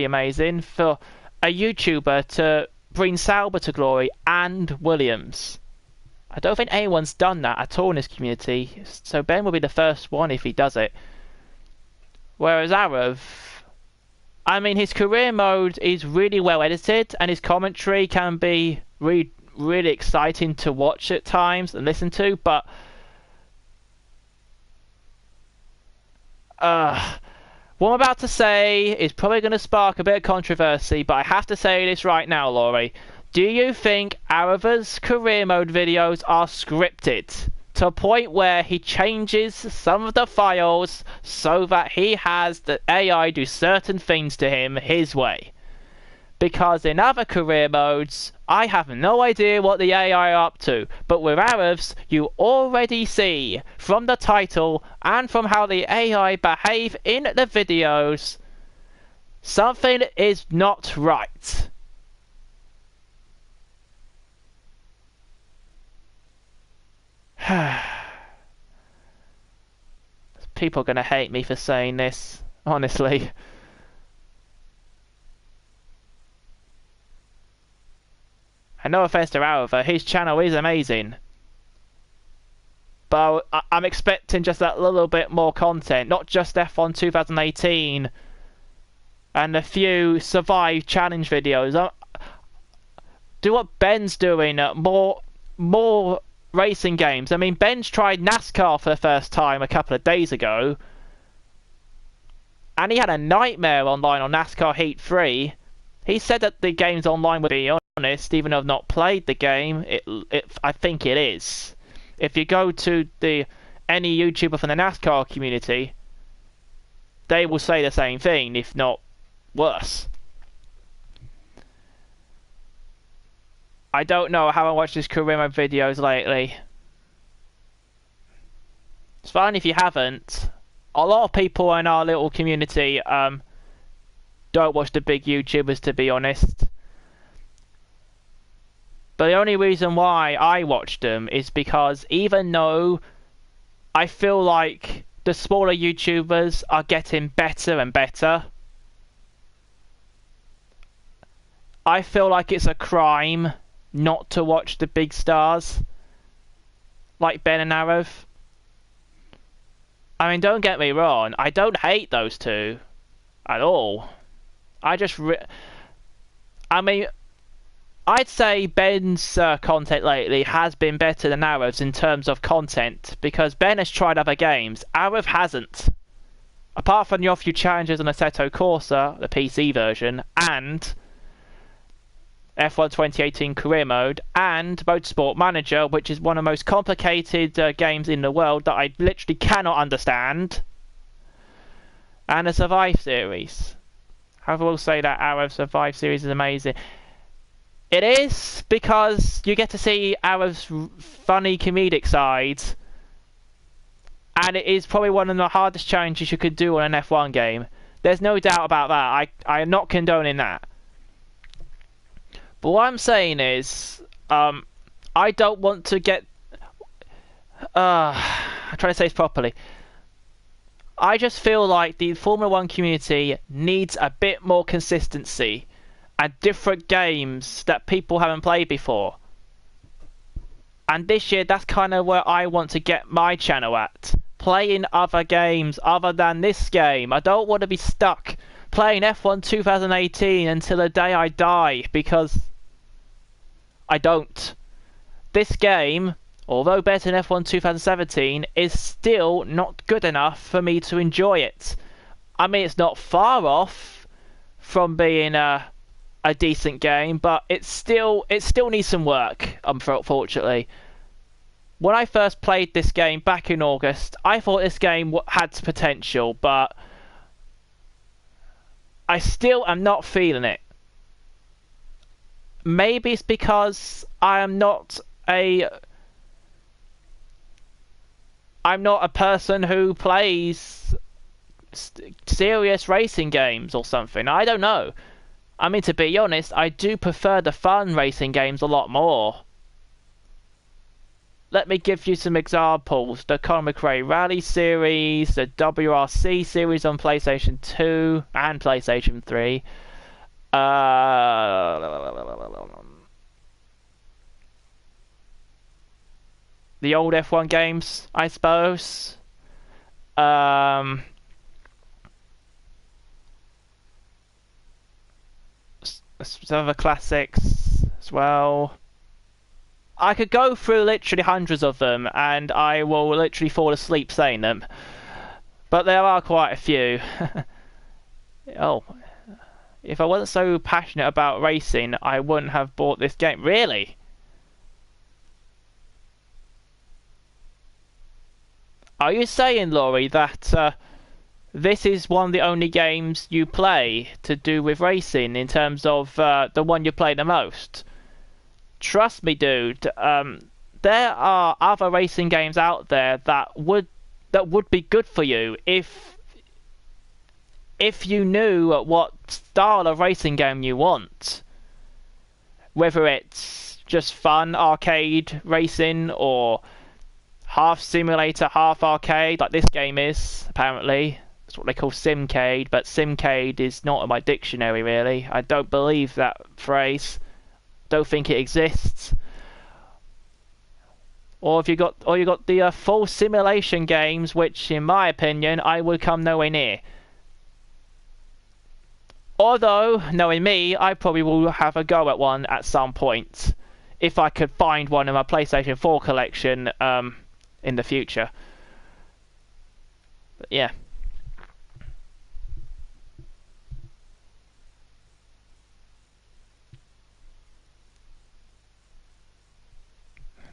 amazing for a YouTuber to bring Sauber to glory and Williams. I don't think anyone's done that at all in this community, so Ben will be the first one if he does it. Whereas Arav, I mean, his career mode is really well edited, and his commentary can be really exciting to watch at times and listen to, but what I'm about to say is probably going to spark a bit of controversy, but I have to say this right now, Laurie. Do you think Arava's career mode videos are scripted to a point where he changes some of the files so that he has the AI do certain things to him his way? Because in other career modes, I have no idea what the AI are up to, but with Arav's, you already see from the title and from how the AI behave in the videos, something is not right. People are going to hate me for saying this, honestly. And no offense to Arava, his channel is amazing. But I'm expecting just that little bit more content, not just F1 2018 and a few Survive Challenge videos. Do what Ben's doing, more racing games. I mean, Ben's tried NASCAR for the first time a couple of days ago, and he had a nightmare online on NASCAR Heat 3. He said that the game's online would be honest, even though I've not played the game. I think it is. If you go to any YouTuber from the NASCAR community, they will say the same thing, if not worse. I don't know how I watched his career mode videos lately. It's fine if you haven't. A lot of people in our little community don't watch the big YouTubers, to be honest. But the only reason why I watch them is because even though I feel like the smaller YouTubers are getting better and better, I feel like it's a crime not to watch the big stars like Ben and Arav. I mean, don't get me wrong, I don't hate those two at all. I mean, I'd say Ben's content lately has been better than Arav's in terms of content, because Ben has tried other games, Arav hasn't. Apart from the off-few challenges on Assetto Corsa, the PC version, and F1 2018 Career Mode, and Motorsport Manager, which is one of the most complicated games in the world that I literally cannot understand, and the Survive series. However, I will say that Arav's Survive series is amazing. It is, because you get to see Arav's funny comedic sides, and it is probably one of the hardest challenges you could do on an F1 game. There's no doubt about that. I am not condoning that. But what I'm saying is, I don't want to get... I'm trying to say this properly. I just feel like the Formula 1 community needs a bit more consistency and different games that people haven't played before. And this year, that's kind of where I want to get my channel at. Playing other games other than this game. I don't want to be stuck playing F1 2018 until the day I die, because I don't. This game, although better than F1 2017, is still not good enough for me to enjoy it. I mean, it's not far off from being a decent game, but it still needs some work, unfortunately. When I first played this game back in August, I thought this game had potential, but I still am not feeling it. Maybe it's because I'm not a person who plays serious racing games or something. I don't know. I mean, to be honest, I do prefer the fun racing games a lot more. Let me give you some examples. The Colin McRae Rally series, the WRC series on PlayStation 2 and PlayStation 3. The old F1 games, I suppose. Some other classics as well. I could go through literally hundreds of them, and I will literally fall asleep saying them. But there are quite a few. Oh, if I wasn't so passionate about racing, I wouldn't have bought this game. Really? Are you saying, Laurie, that this is one of the only games you play to do with racing in terms of the one you play the most? Trust me, dude. There are other racing games out there that would be good for you if you knew what style of racing game you want. Whether it's just fun arcade racing or half simulator, half arcade, like this game is, apparently. That's what they call Simcade, but Simcade is not in my dictionary, really. I don't believe that phrase. Don't think it exists. Or you got the full simulation games, which, in my opinion, I would come nowhere near. Although, knowing me, I probably will have a go at one at some point, if I could find one in my PlayStation 4 collection in the future. But yeah.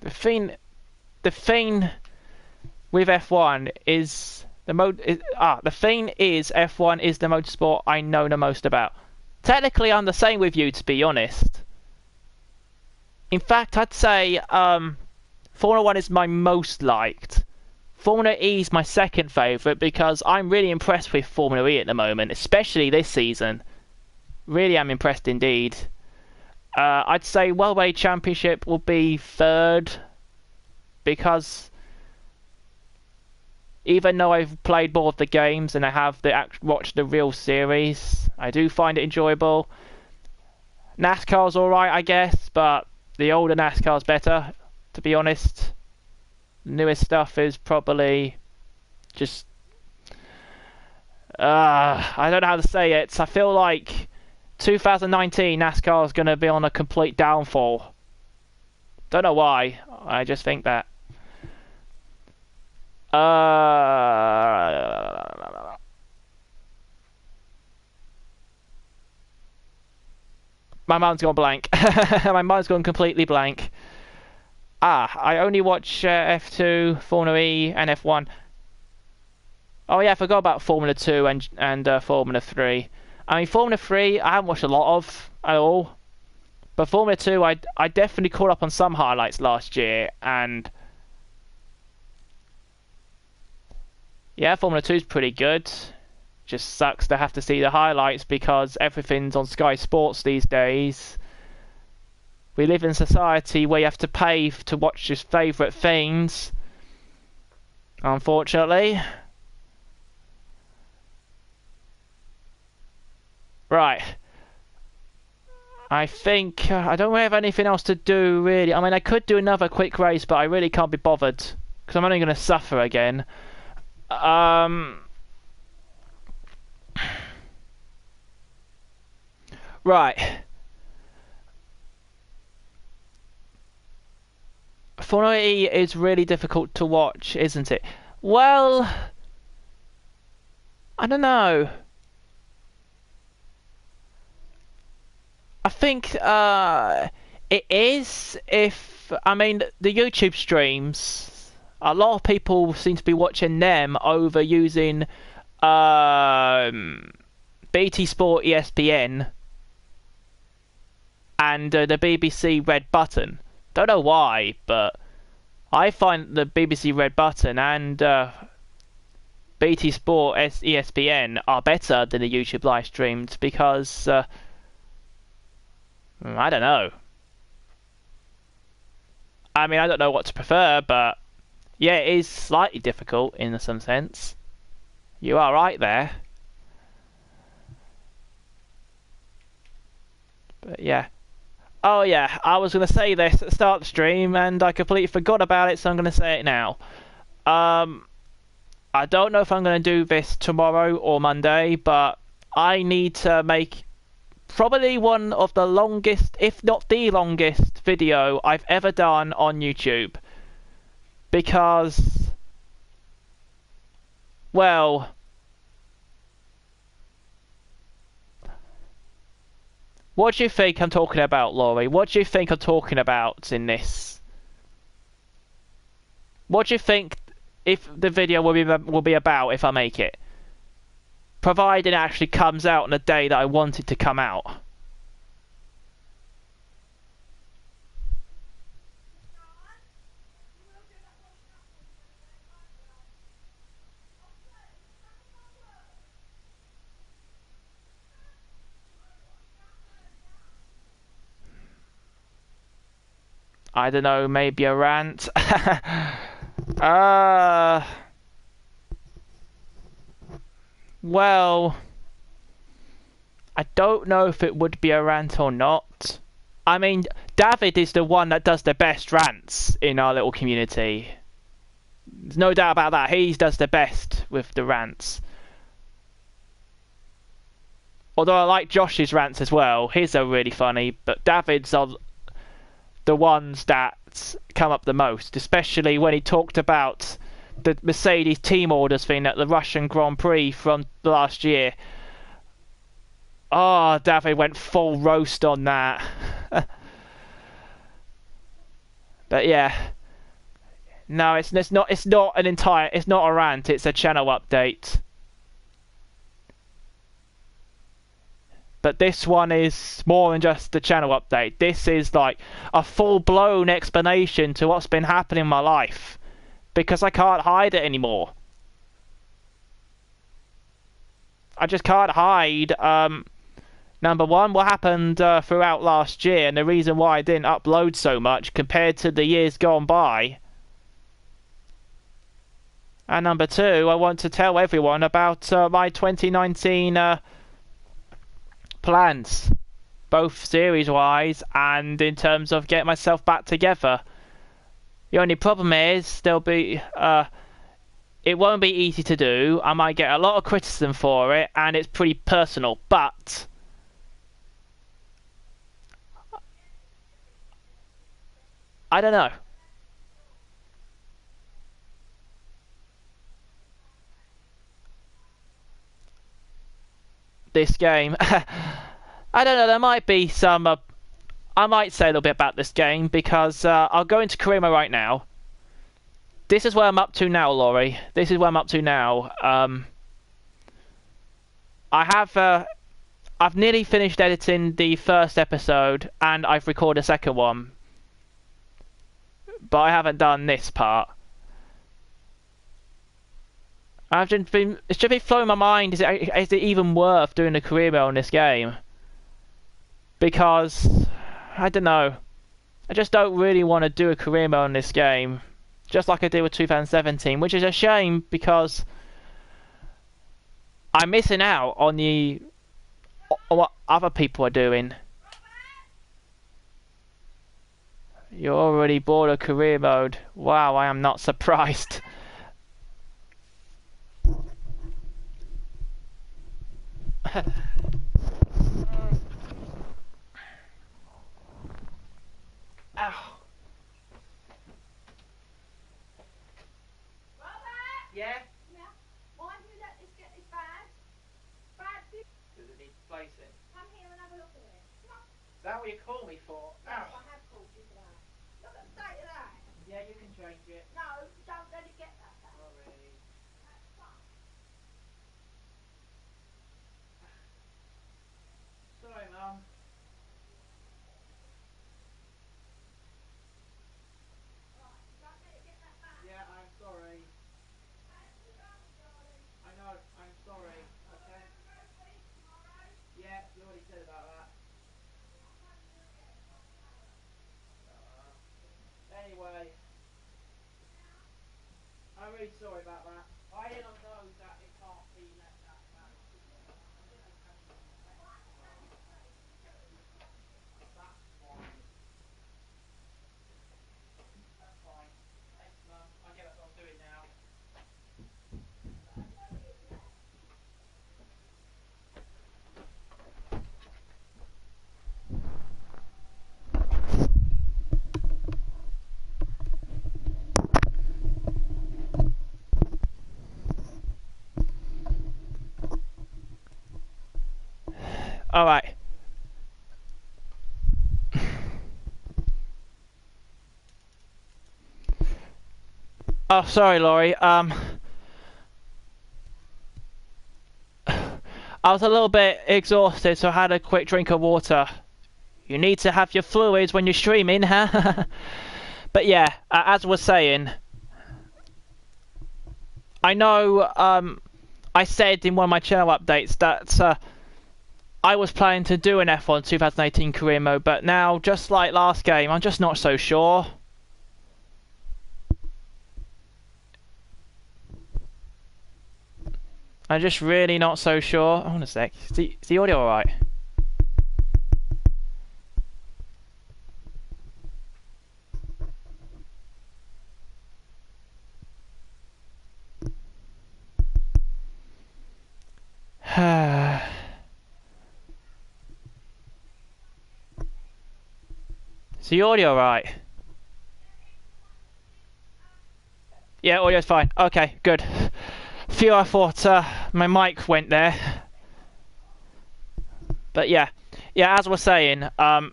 The thing with F1 is the thing is F1 is the motorsport I know the most about. Technically, I'm the same with you, to be honest. In fact, I'd say Formula 1 is my most liked. Formula E is my second favourite, because I'm really impressed with Formula E at the moment, especially this season. Really am impressed indeed. I'd say World Championship will be third, because even though I've played more of the games and I have watched the real series, I do find it enjoyable. NASCAR's alright, I guess, but the older NASCAR's better, to be honest. The newest stuff is probably just... I don't know how to say it. I feel like 2019 NASCAR is going to be on a complete downfall. Don't know why. I just think that. My mind's gone blank. My mind's gone completely blank. I only watch F2, Formula E, and F1. Oh yeah, I forgot about Formula 2 and Formula 3. I mean, Formula 3, I haven't watched a lot of at all. But Formula 2, I definitely caught up on some highlights last year. And yeah, Formula 2 is pretty good. Just sucks to have to see the highlights because everything's on Sky Sports these days. We live in a society where you have to pay to watch your favourite things. Unfortunately. Right. I think I don't really have anything else to do, really. I mean, I could do another quick race, but I really can't be bothered. Because I'm only going to suffer again. Right. Formula E is really difficult to watch, isn't it? Well, I don't know. I think it is if... I mean, the YouTube streams, a lot of people seem to be watching them over using BT Sport ESPN and the BBC Red Button. Don't know why, but I find the BBC Red Button and BT Sport ESPN are better than the YouTube live streams because I don't know. I mean, I don't know what to prefer, but yeah, it is slightly difficult in some sense. You are right there. But yeah. Oh yeah, I was going to say this at the start of the stream and I completely forgot about it, so I'm going to say it now. I don't know if I'm going to do this tomorrow or Monday, but I need to make probably one of the longest, if not the longest, video I've ever done on YouTube. Because, well, what do you think I'm talking about, Laurie? What do you think I'm talking about in this? What do you think if the video will be about if I make it? Provided it actually comes out on the day that I want it to come out. I don't know, maybe a rant. Well, I don't know if it would be a rant or not. I mean, David is the one that does the best rants in our little community. There's no doubt about that. He does the best with the rants. Although I like Josh's rants as well. His are really funny, but David's are the ones that come up the most, especially when he talked about the Mercedes team orders thing at the Russian Grand Prix from last year. Oh, David went full roast on that. But yeah, no, it's not a rant. It's a channel update. But this one is more than just a channel update. This is like a full-blown explanation to what's been happening in my life. Because I can't hide it anymore. I just can't hide, number one, what happened throughout last year and the reason why I didn't upload so much compared to the years gone by. And number two, I want to tell everyone about my 2019 plans. both series-wise and in terms of getting myself back together. The only problem is it won't be easy to do. I might get a lot of criticism for it, and it's pretty personal, but I don't know. This game, I don't know, there might be some I might say a little bit about this game because I'll go into career mode right now. This is where I'm up to now, Laurie. This is where I'm up to now. I've nearly finished editing the first episode and I've recorded a second one, but I haven't done this part. It's just been flowing my mind. Is it even worth doing a career mode on this game? Because I don't know. I just don't really want to do a career mode on this game, just like I did with 2017, which is a shame because I'm missing out on what other people are doing. You're already bored of career mode. Wow, I am not surprised. Ow.
Robert?
Yeah?
Yeah. Why have you let this get this bad? Bad thing.
Does it need placing?
Come here and have a look at it. Come on.
Is that what you call me for?
Yes,
Ow.
I have called you for that. Look at the state of that.
Yeah, you can change it.
No, don't let it get that bad.
Sorry.
That's fine.
Sorry, Mum.
Right, don't let it get that bad.
Yeah, I'm sorry.
That's the done, darling.
I know, I'm sorry. Okay? Yeah, you already said about that. Anyway, I'm really sorry about that. I did not know that it can't be left that bad. That's fine. Thanks, Mum. I'll get what I'll do it now. All right. Oh, sorry, Laurie. I was a little bit exhausted, so I had a quick drink of water. You need to have your fluids when you're streaming, huh? But yeah, as I was saying, I know I said in one of my channel updates that I was planning to do an F1 2018 career mode, but now, just like last game, I'm just not so sure. I'm just really not so sure. Hold on a sec. Is the audio alright? Is the audio alright? Yeah, audio's fine. Okay, good. Phew, I thought my mic went there. But yeah, as I was saying, I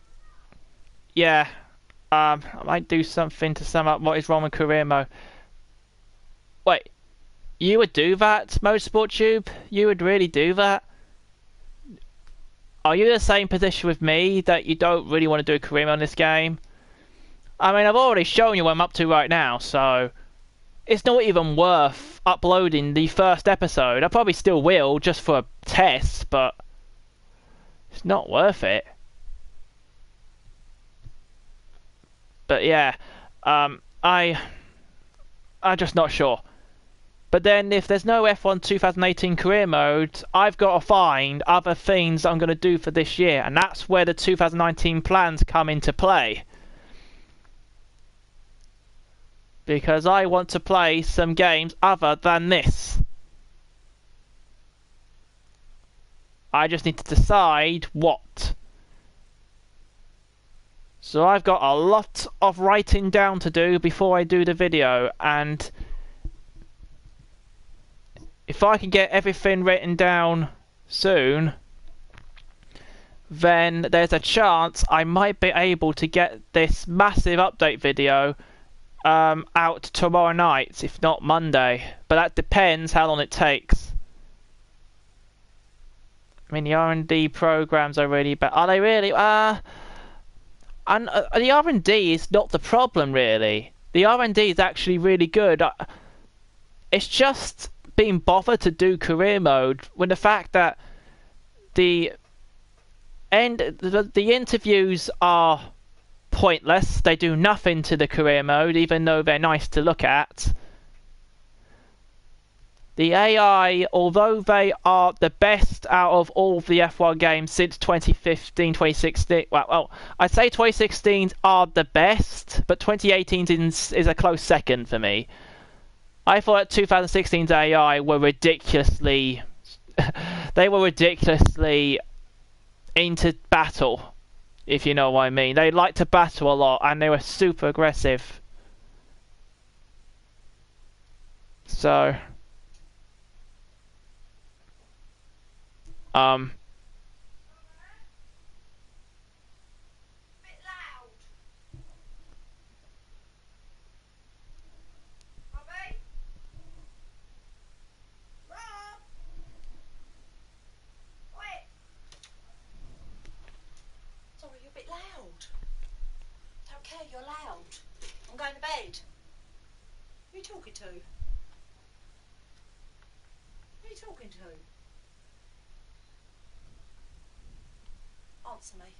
might do something to sum up what is wrong with career mode. Wait, you would do that, Motorsport Tube? You would really do that? Are you in the same position with me that you don't really want to do a career mode on this game? I mean, I've already shown you what I'm up to right now, so it's not even worth uploading the first episode. I probably still will, just for a test, but it's not worth it. But yeah, I'm just not sure. But then if there's no F1 2018 career mode, I've got to find other things I'm going to do for this year. And that's where the 2019 plans come into play. Because I want to play some games other than this. I just need to decide what. So I've got a lot of writing down to do before I do the video, and if I can get everything written down soon, then there's a chance I might be able to get this massive update video out tomorrow night, if not Monday. But that depends how long it takes. I mean, the R&D programs are really bad. Are they really? And the R&D is not the problem, really. The R&D is actually really good. It's just being bothered to do career mode when the fact that the interviews are pointless. They do nothing to the career mode, even though they're nice to look at. The AI, although they are the best out of all the F1 games since 2015, 2016, well, I'd say 2016 are the best, but 2018 is a close second for me. I thought 2016's AI were ridiculously, they were ridiculously into battle, if you know what I mean. They liked to battle a lot, and they were super aggressive. So
Bit loud. Robby? Rob? Oi! Sorry, you're a bit loud. Don't care, you're loud. I'm going to bed. Who are you talking to? Who are you talking to? Answer me.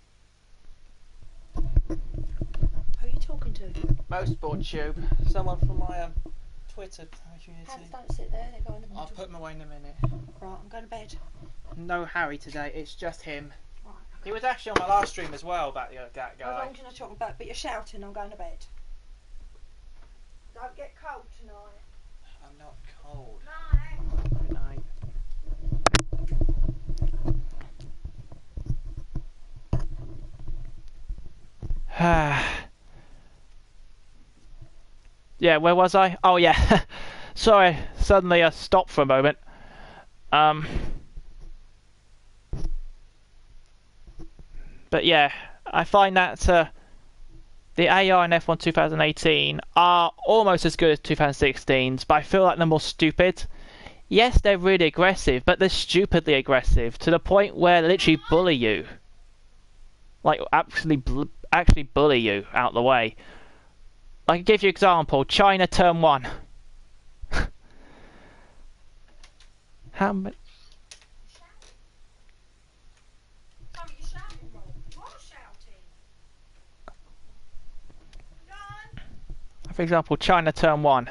Who are you talking to?
Motorsport Tube, someone from my Twitter community.
Hands don't sit there, they're going to
I'll put them away in a minute.
Right, I'm going to bed.
No Harry today, it's just him.
Right, okay.
He was actually on my last stream as well, that
How
guy.
long can I talk about? But you're shouting, I'm going to bed. Don't get cold tonight.
I'm not cold.
Night.
Good night. Yeah, where was I? Oh yeah. Sorry, suddenly I stopped for a moment. But yeah, I find that the AI in F1 2018 are almost as good as 2016's, but I feel like they're more stupid. Yes, they're really aggressive, but they're stupidly aggressive to the point where they literally bully you. Like, actually bully you out the way. I can give you an example. China Turn 1. How much?
Oh, you're shouting, Rob. You are shouting. Done.
For example, China Turn 1.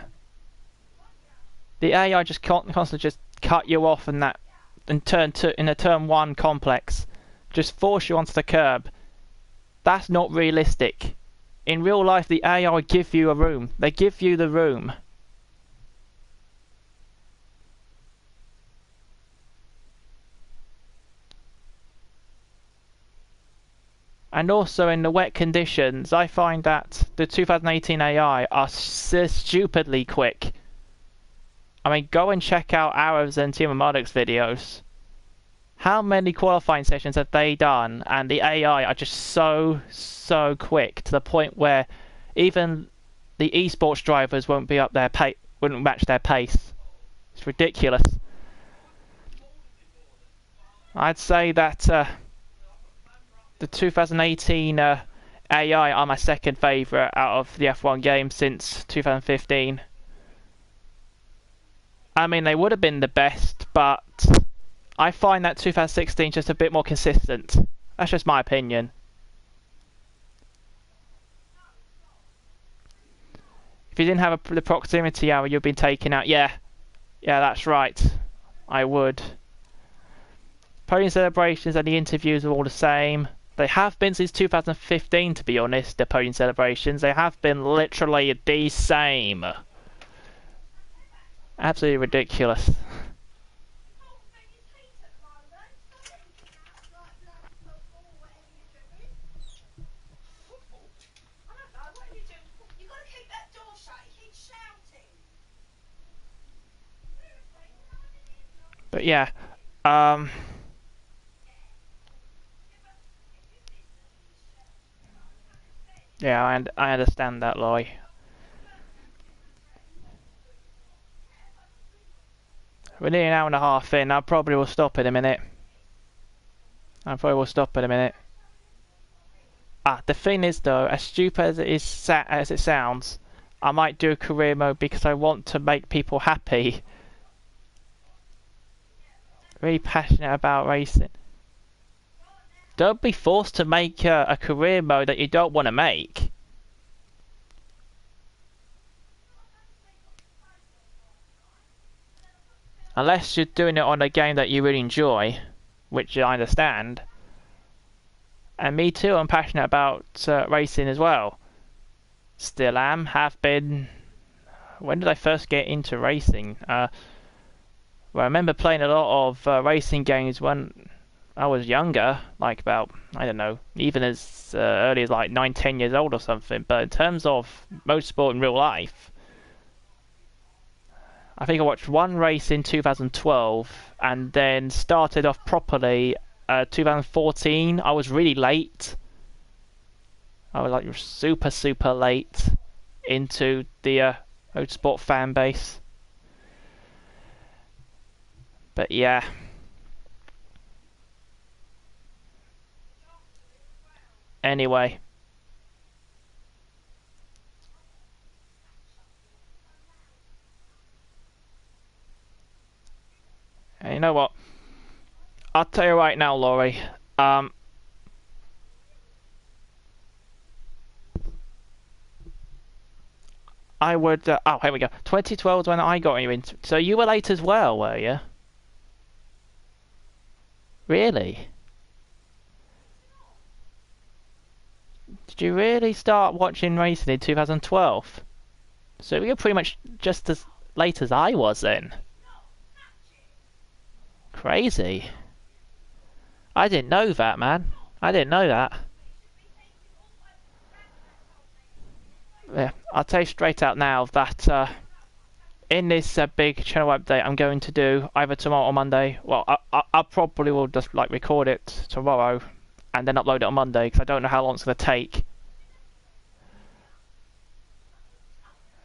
The AI just constantly just cut you off in that, and in a Turn 1 complex. Just force you onto the curb. That's not realistic. In real life, the AI give you a room. They give you the room. And also in the wet conditions, I find that the 2018 AI are stupidly quick. I mean, go and check out Arab's and Team Marduk's videos. How many qualifying sessions have they done? And the AI are just so quick to the point where even the esports drivers won't be up their wouldn't match their pace. It's ridiculous. I'd say that the 2018 AI are my second favourite out of the F1 games since 2015. I mean, they would have been the best, but I find that 2016 just a bit more consistent. That's just my opinion. If you didn't have the proximity hour, you've been taken out. Yeah, Yeah, that's right. I would. Podium celebrations and the interviews are all the same. They have been since 2015, to be honest, the podium celebrations. They have been literally the same. Absolutely ridiculous. But yeah, yeah, I understand that, Lloyd. We're nearly an hour and a half in. I probably will stop in a minute. The thing is, though, as stupid as as it sounds, I might do a career mode because I want to make people happy. Really passionate about racing. Don't be forced to make a career mode that you don't want to make. Unless you're doing it on a game that you really enjoy, which I understand. And me too, I'm passionate about racing as well. Still am, have been. When did I first get into racing? Well, I remember playing a lot of racing games when I was younger, like about, I don't know, even as early as like 9, 10 years old or something. But in terms of motorsport in real life, I think I watched one race in 2012 and then started off properly 2014. I was really late. I was like super late into the motorsport fan base. But yeah. Anyway. And you know what? I'll tell you right now, Laurie. I would. Oh, here we go. 2012 is when I got you into. So you were late as well, were you? Really? Did you really start watching racing in 2012? So you're pretty much just as late as I was then. Crazy. I didn't know that, man. I didn't know that. Yeah, I'll tell you straight out now that in this big channel update I'm going to do either tomorrow or Monday. Well, I probably will just like record it tomorrow and then upload it on Monday because I don't know how long it's going to take.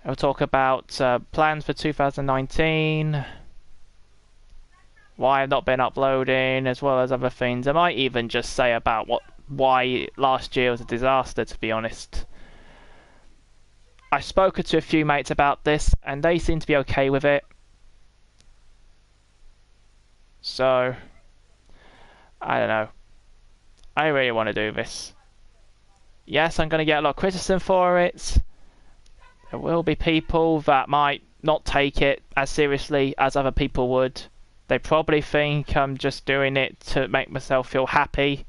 I'll talk about plans for 2019, why I've not been uploading, as well as other things. I might even just say about why last year was a disaster, to be honest. I've spoken to a few mates about this, and they seem to be okay with it. So, I don't know. I really want to do this. Yes, I'm going to get a lot of criticism for it. There will be people that might not take it as seriously as other people would. They probably think I'm just doing it to make myself feel happy.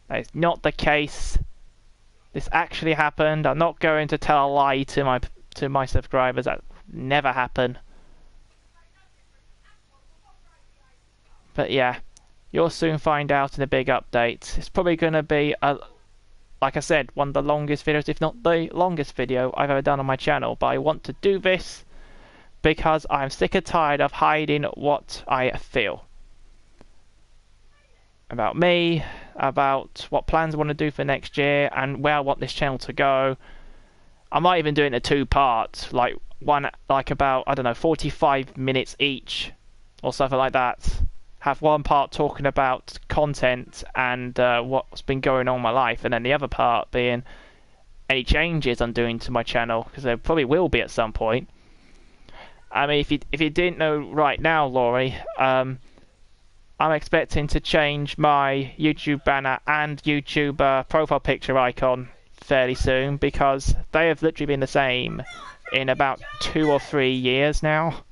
That is not the case. This actually happened. I'm not going to tell a lie to my subscribers. That never happened. But yeah, you'll soon find out in a big update. It's probably going to be, like I said, one of the longest videos, if not the longest video I've ever done on my channel. But I want to do this because I'm sick and tired of hiding what I feel. About me, about what plans I want to do for next year, and where I want this channel to go. I might even do it in a 2 parts, like one, like about, I don't know, 45 minutes each, or something like that. Have one part talking about content and what's been going on in my life, and then the other part being any changes I'm doing to my channel, because there probably will be at some point. I mean, if you didn't know right now, Laurie, I'm expecting to change my YouTube banner and YouTube profile picture icon fairly soon because they have literally been the same in about 2 or 3 years now.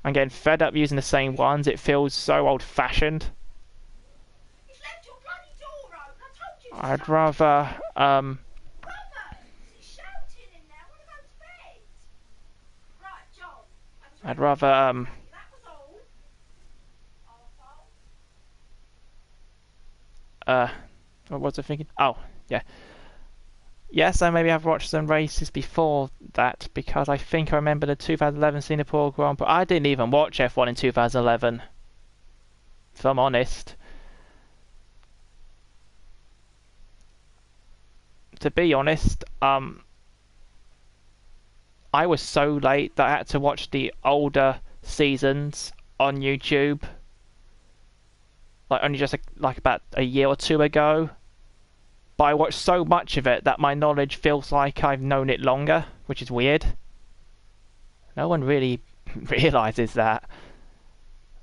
I'm getting fed up using the same ones. It feels so old-fashioned.
He's left your bloody door open. I told you to
I'd
stop.
rather,
Robert, he's shouting in there. I want to go to bed. Right, John.
I'd rather,
That was all. Arsehole.
what was I thinking? Oh, yeah. Yes, I maybe have watched some races before that, because I think I remember the 2011 Singapore Grand Prix. I didn't even watch F1 in 2011, if I'm honest. To be honest, I was so late that I had to watch the older seasons on YouTube, like only just like about a year or two ago. But I watched so much of it that my knowledge feels like I've known it longer, which is weird. No one really realizes that.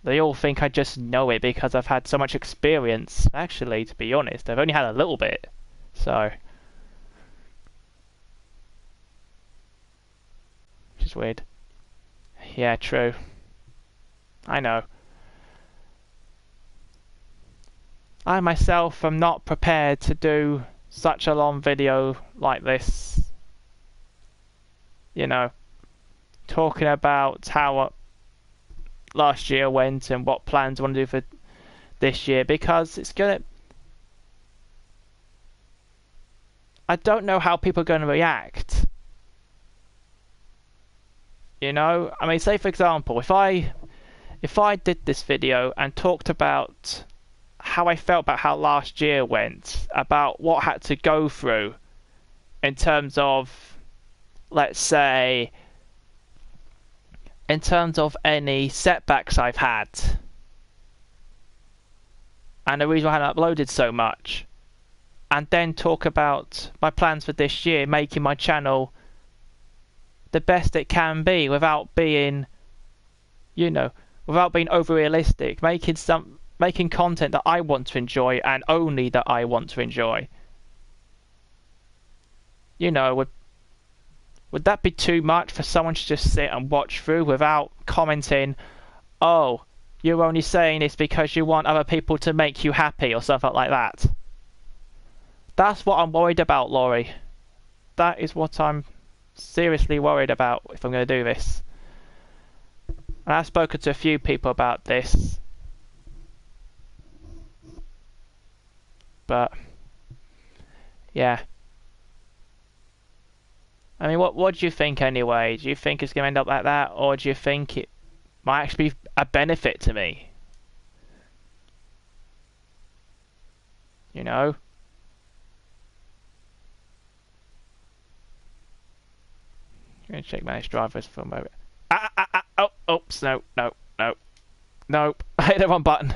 They all think I just know it because I've had so much experience. Actually, to be honest, I've only had a little bit. So, which is weird. Yeah, true. I know. I myself am not prepared to do such a long video like this. You know, talking about how last year went and what plans I want to do for this year, because it's gonna... I don't know how people are going to react. You know, I mean, say for example, if I did this video and talked about how I felt about how last year went, about what I had to go through in terms of, let's say, in terms of any setbacks I've had, and the reason I hadn't uploaded so much, and then talk about my plans for this year, making my channel the best it can be without being, you know, without being over realistic, making content that I want to enjoy and only that I want to enjoy. You know, would that be too much for someone to just sit and watch through without commenting, oh, you're only saying this because you want other people to make you happy or something like that? That's what I'm worried about, Laurie. That is what I'm seriously worried about if I'm going to do this. And I've spoken to a few people about this. But yeah, I mean, what do you think anyway? Do you think it's going to end up like that, or do you think it might actually be a benefit to me? You know? I'm going to check manage drivers for a moment. Oh, oops, no. Nope, I hit the wrong button.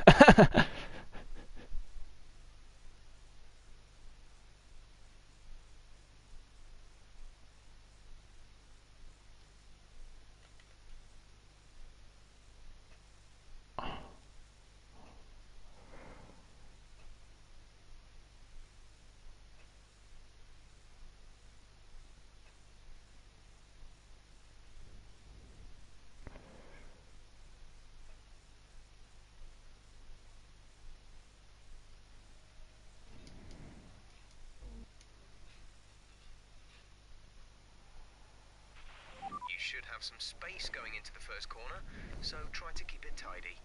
You should have some space going into the first corner, so try to keep it tidy.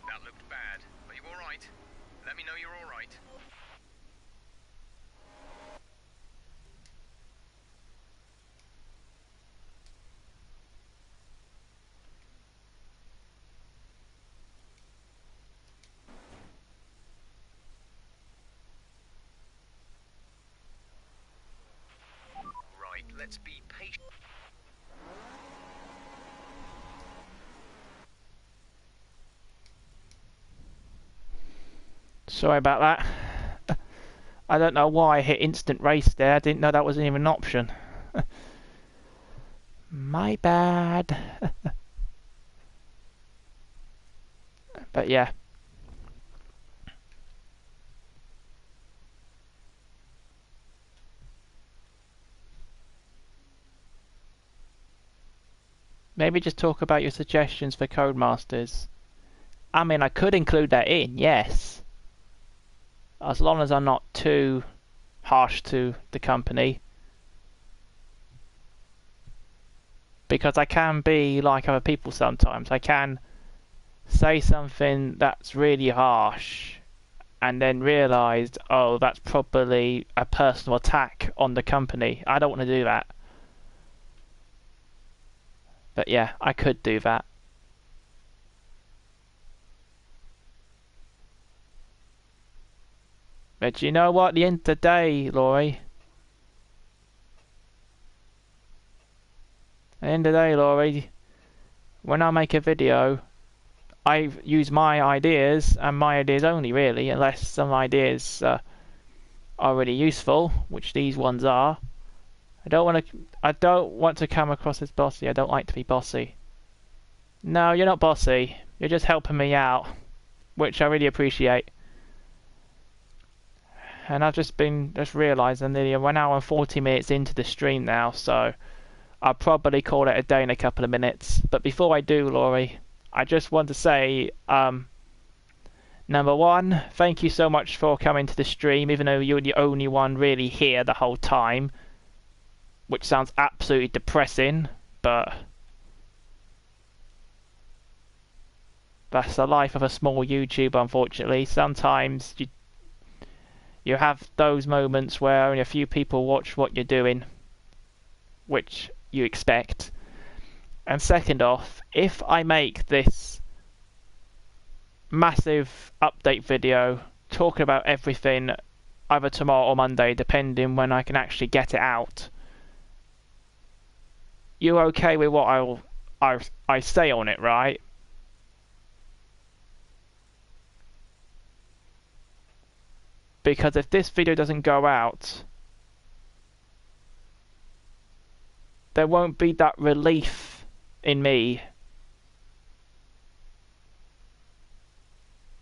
That looked bad. Are you all right? Let me know you're all right. Right, let's be patient.
Sorry about that. I don't know why I hit instant race there. I didn't know that wasn't even an option. My bad. But yeah. Maybe just talk about your suggestions for Codemasters. I mean, I could include that in, yes. As long as I'm not too harsh to the company. Because I can be like other people sometimes. I can say something that's really harsh and then realise, oh, that's probably a personal attack on the company. I don't want to do that. But yeah, I could do that. But you know what? At the end of the day, Laurie. At the end of the day, Laurie, when I make a video, I use my ideas and my ideas only, really, unless some ideas are really useful, which these ones are. I don't want to come across as bossy. I don't like to be bossy. No, you're not bossy. You're just helping me out, which I really appreciate. And I've just realised I'm nearly 1 hour and 40 minutes into the stream now, so I'll probably call it a day in a couple of minutes. But before I do, Laurie, I just want to say, number one, thank you so much for coming to the stream, even though you're the only one really here the whole time, which sounds absolutely depressing, but that's the life of a small YouTuber, unfortunately. Sometimes you have those moments where only a few people watch what you're doing, which you expect. And second off, if I make this massive update video talking about everything either tomorrow or Monday, depending when I can actually get it out, you're okay with what I say on it, right? Because if this video doesn't go out, there won't be that relief in me.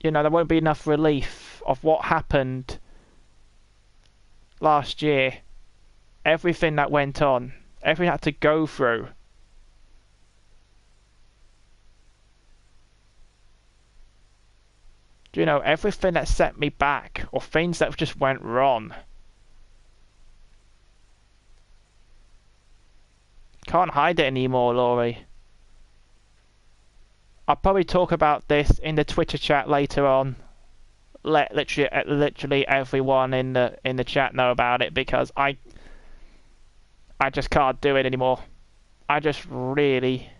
You know, there won't be enough relief of what happened last year. Everything that went on. Everything I had to go through. You know, everything that set me back, or things that just went wrong. Can't hide it anymore, Laurie. I'll probably talk about this in the Twitter chat later on. Let literally everyone in the chat know about it, because I just can't do it anymore. I just really.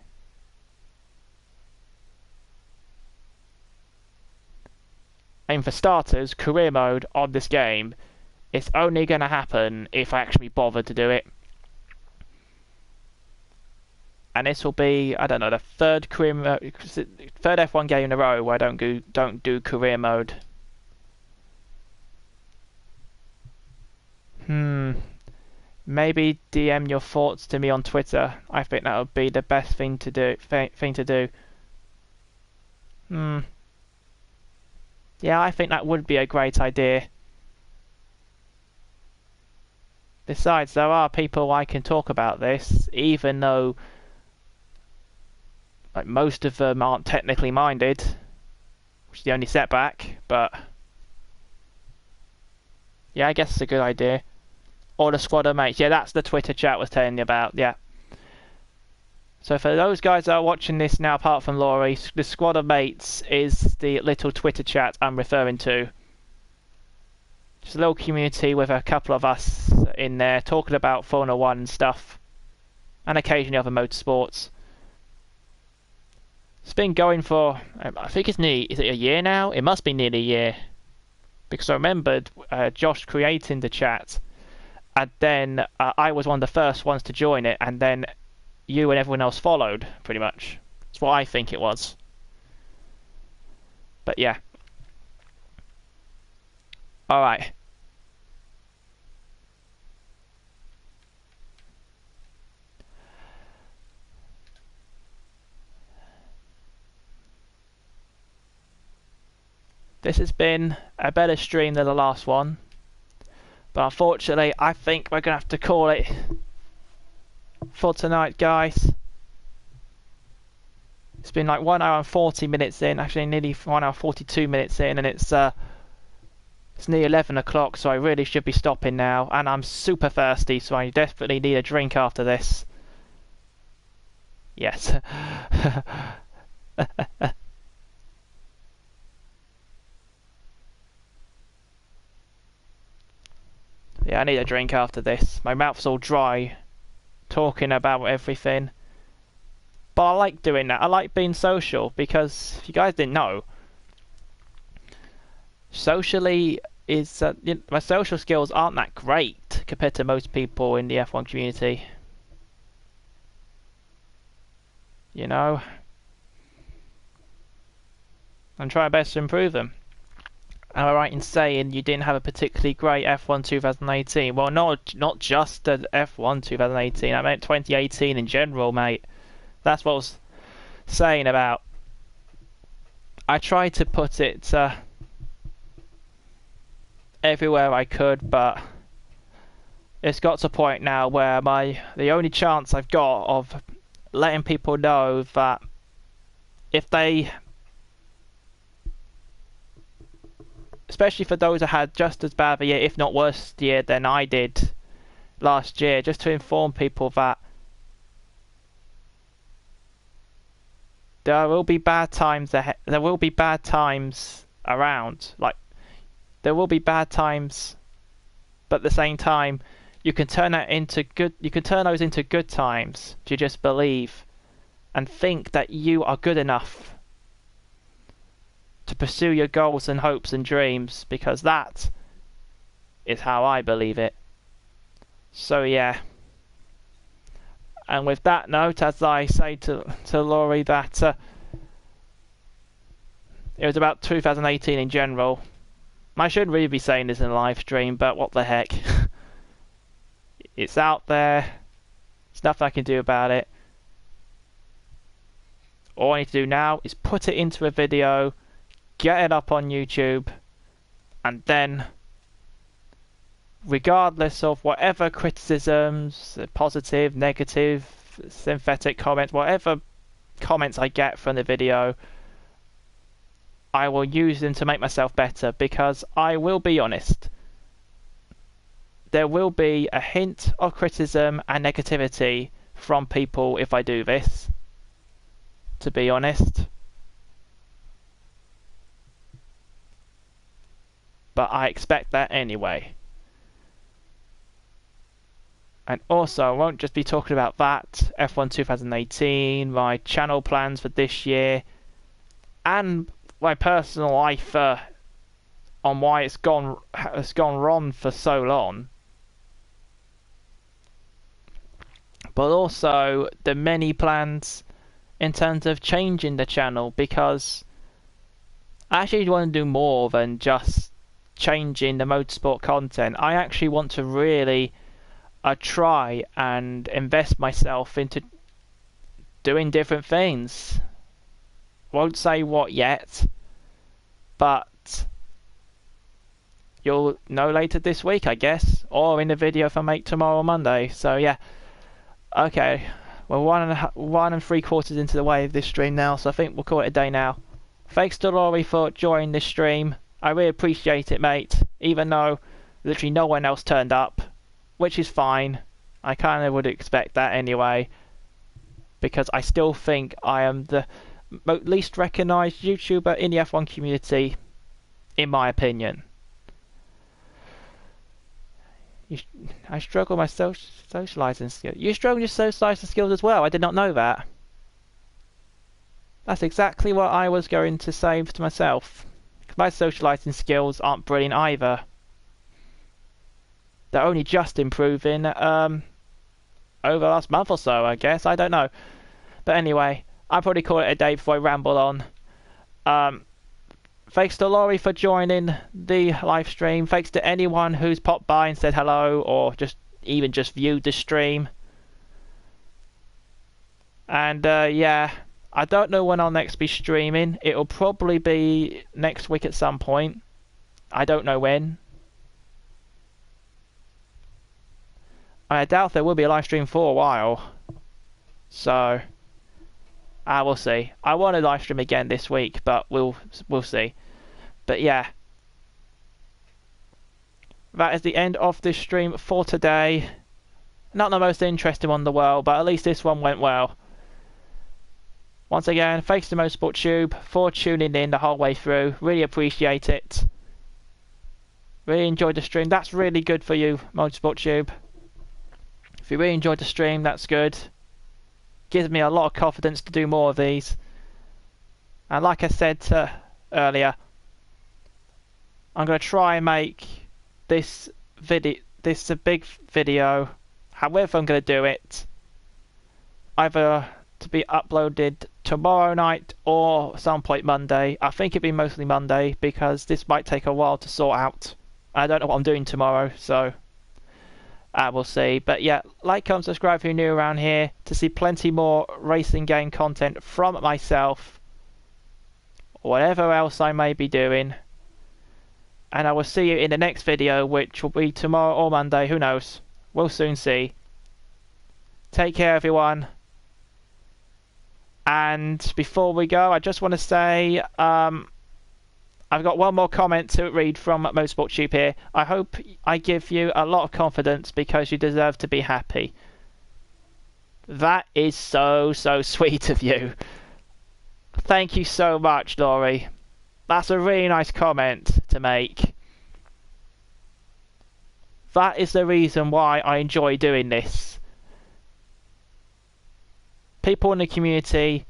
And for starters, career mode on this game, it's only going to happen if I actually bother to do it. And this will be, I don't know, the third F1 game in a row where I don't do career mode. Maybe DM your thoughts to me on Twitter. I think that would be the best thing to do. Yeah, I think that would be a great idea. Besides, there are people I can talk about this, even though like most of them aren't technically minded, which is the only setback, but yeah, I guess it's a good idea. Or the squad of mates. Yeah, that's the Twitter chat was telling you about, yeah. So for those guys that are watching this now, apart from Laurie, the squad of mates is the little Twitter chat I'm referring to. Just a little community with a couple of us in there talking about Formula 1 and stuff, and occasionally other motorsports. It's been going for, I think is it a year now? It must be nearly a year. Because I remembered Josh creating the chat, and then I was one of the first ones to join it, and then you and everyone else followed, pretty much. That's what I think it was. But yeah. Alright. This has been a better stream than the last one. But unfortunately, I think we're going to have to call it for tonight, guys. It's been like 1 hour and 40 minutes in, actually nearly 1 hour 42 minutes in, and it's nearly 11 o'clock, so I really should be stopping now. And I'm super thirsty, so I desperately need a drink after this. Yes. Yeah, I need a drink after this. My mouth's all dry, talking about everything. But I like doing that. I like being social, because if you guys didn't know, socially is my social skills aren't that great compared to most people in the F1 community. You know, I'm trying best to improve them. Am I right in saying you didn't have a particularly great F1 2018? Well, not just the F1 2018. I meant 2018 in general, mate. That's what I was saying about. I tried to put it everywhere I could, but it's got to a point now where the only chance I've got of letting people know that if they, especially for those who had just as bad a year, if not worse year than I did last year, just to inform people that there will be bad times ahead. There will be bad times around. Like, there will be bad times, but at the same time, you can turn that into good. You can turn those into good times if you just believe and think that you are good enough to pursue your goals and hopes and dreams, because that is how I believe it. So yeah. And with that note, as I say to Laurie, that it was about 2018 in general. I shouldn't really be saying this in a live stream, but what the heck. It's out there. There's nothing I can do about it. All I need to do now is put it into a video, get it up on YouTube, and then, regardless of whatever criticisms, positive, negative, synthetic comments, whatever comments I get from the video, I will use them to make myself better, because I will be honest, there will be a hint of criticism and negativity from people if I do this, to be honest. But I expect that anyway. And also, I won't just be talking about that, F1 2018, my channel plans for this year, and my personal life on why it's gone wrong for so long. But also the many plans in terms of changing the channel, because I actually want to do more than just changing the motorsport content. I actually want to really try and invest myself into doing different things. Won't say what yet, but you'll know later this week, I guess, or in the video if I make tomorrow or Monday. So yeah, okay, we're 1 3/4 into the way of this stream now, so I think we'll call it a day now. Thanks to Laurie for joining this stream. I really appreciate it, mate, even though literally no one else turned up, which is fine. I kind of would expect that anyway, because I still think I am the least recognised YouTuber in the F1 community, in my opinion. I struggle with my socialising skills. You struggle with your socialising skills as well? I did not know that. That's exactly what I was going to say to myself. My socialising skills aren't brilliant either. They're only just improving over the last month or so, I guess. I don't know. But anyway, I'll probably call it a day before I ramble on. Thanks to Laurie for joining the live stream. Thanks to anyone who's popped by and said hello, or even just viewed the stream. And yeah, I don't know when I'll next be streaming. It'll probably be next week at some point. I don't know when. I doubt there will be a live stream for a while. So, I will see. I want to live stream again this week, but we'll see. But yeah. That is the end of this stream for today. Not the most interesting one in the world, but at least this one went well. Once again, thanks to MotorsportTube for tuning in the whole way through. Really appreciate it. Really enjoyed the stream. That's really good for you, MotorsportTube. If you really enjoyed the stream, that's good. Gives me a lot of confidence to do more of these. And like I said earlier, I'm going to try and make this a big video. However I'm going to do it, either to be uploaded tomorrow night or some point Monday. I think it'd be mostly Monday because this might take a while to sort out. I don't know what I'm doing tomorrow, so I will see. But yeah, like, comment, subscribe if you're new around here to see plenty more racing game content from myself, whatever else I may be doing. And I will see you in the next video, which will be tomorrow or Monday, who knows. We'll soon see. Take care, everyone. And before we go, I just want to say, I've got one more comment to read from MotorsportTube here. I hope I give you a lot of confidence because you deserve to be happy. That is so sweet of you. Thank you so much, Laurie. That's a really nice comment to make. That is the reason why I enjoy doing this. People in the community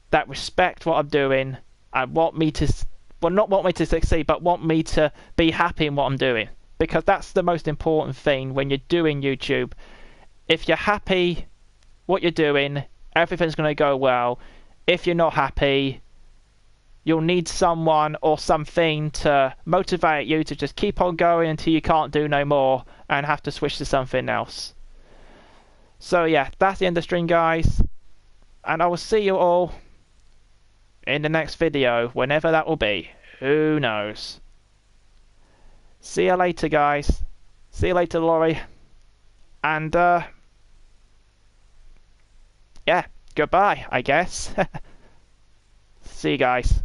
that respect what I'm doing and want me to, well, not want me to succeed, but want me to be happy in what I'm doing. Because that's the most important thing when you're doing YouTube. If you're happy what you're doing, everything's going to go well. If you're not happy, you'll need someone or something to motivate you to just keep on going until you can't do no more and have to switch to something else. So yeah, that's the end of the stream, guys. And I will see you all in the next video, whenever that will be. Who knows? See you later, guys. See you later, Laurie. And, yeah, goodbye, I guess. See you guys.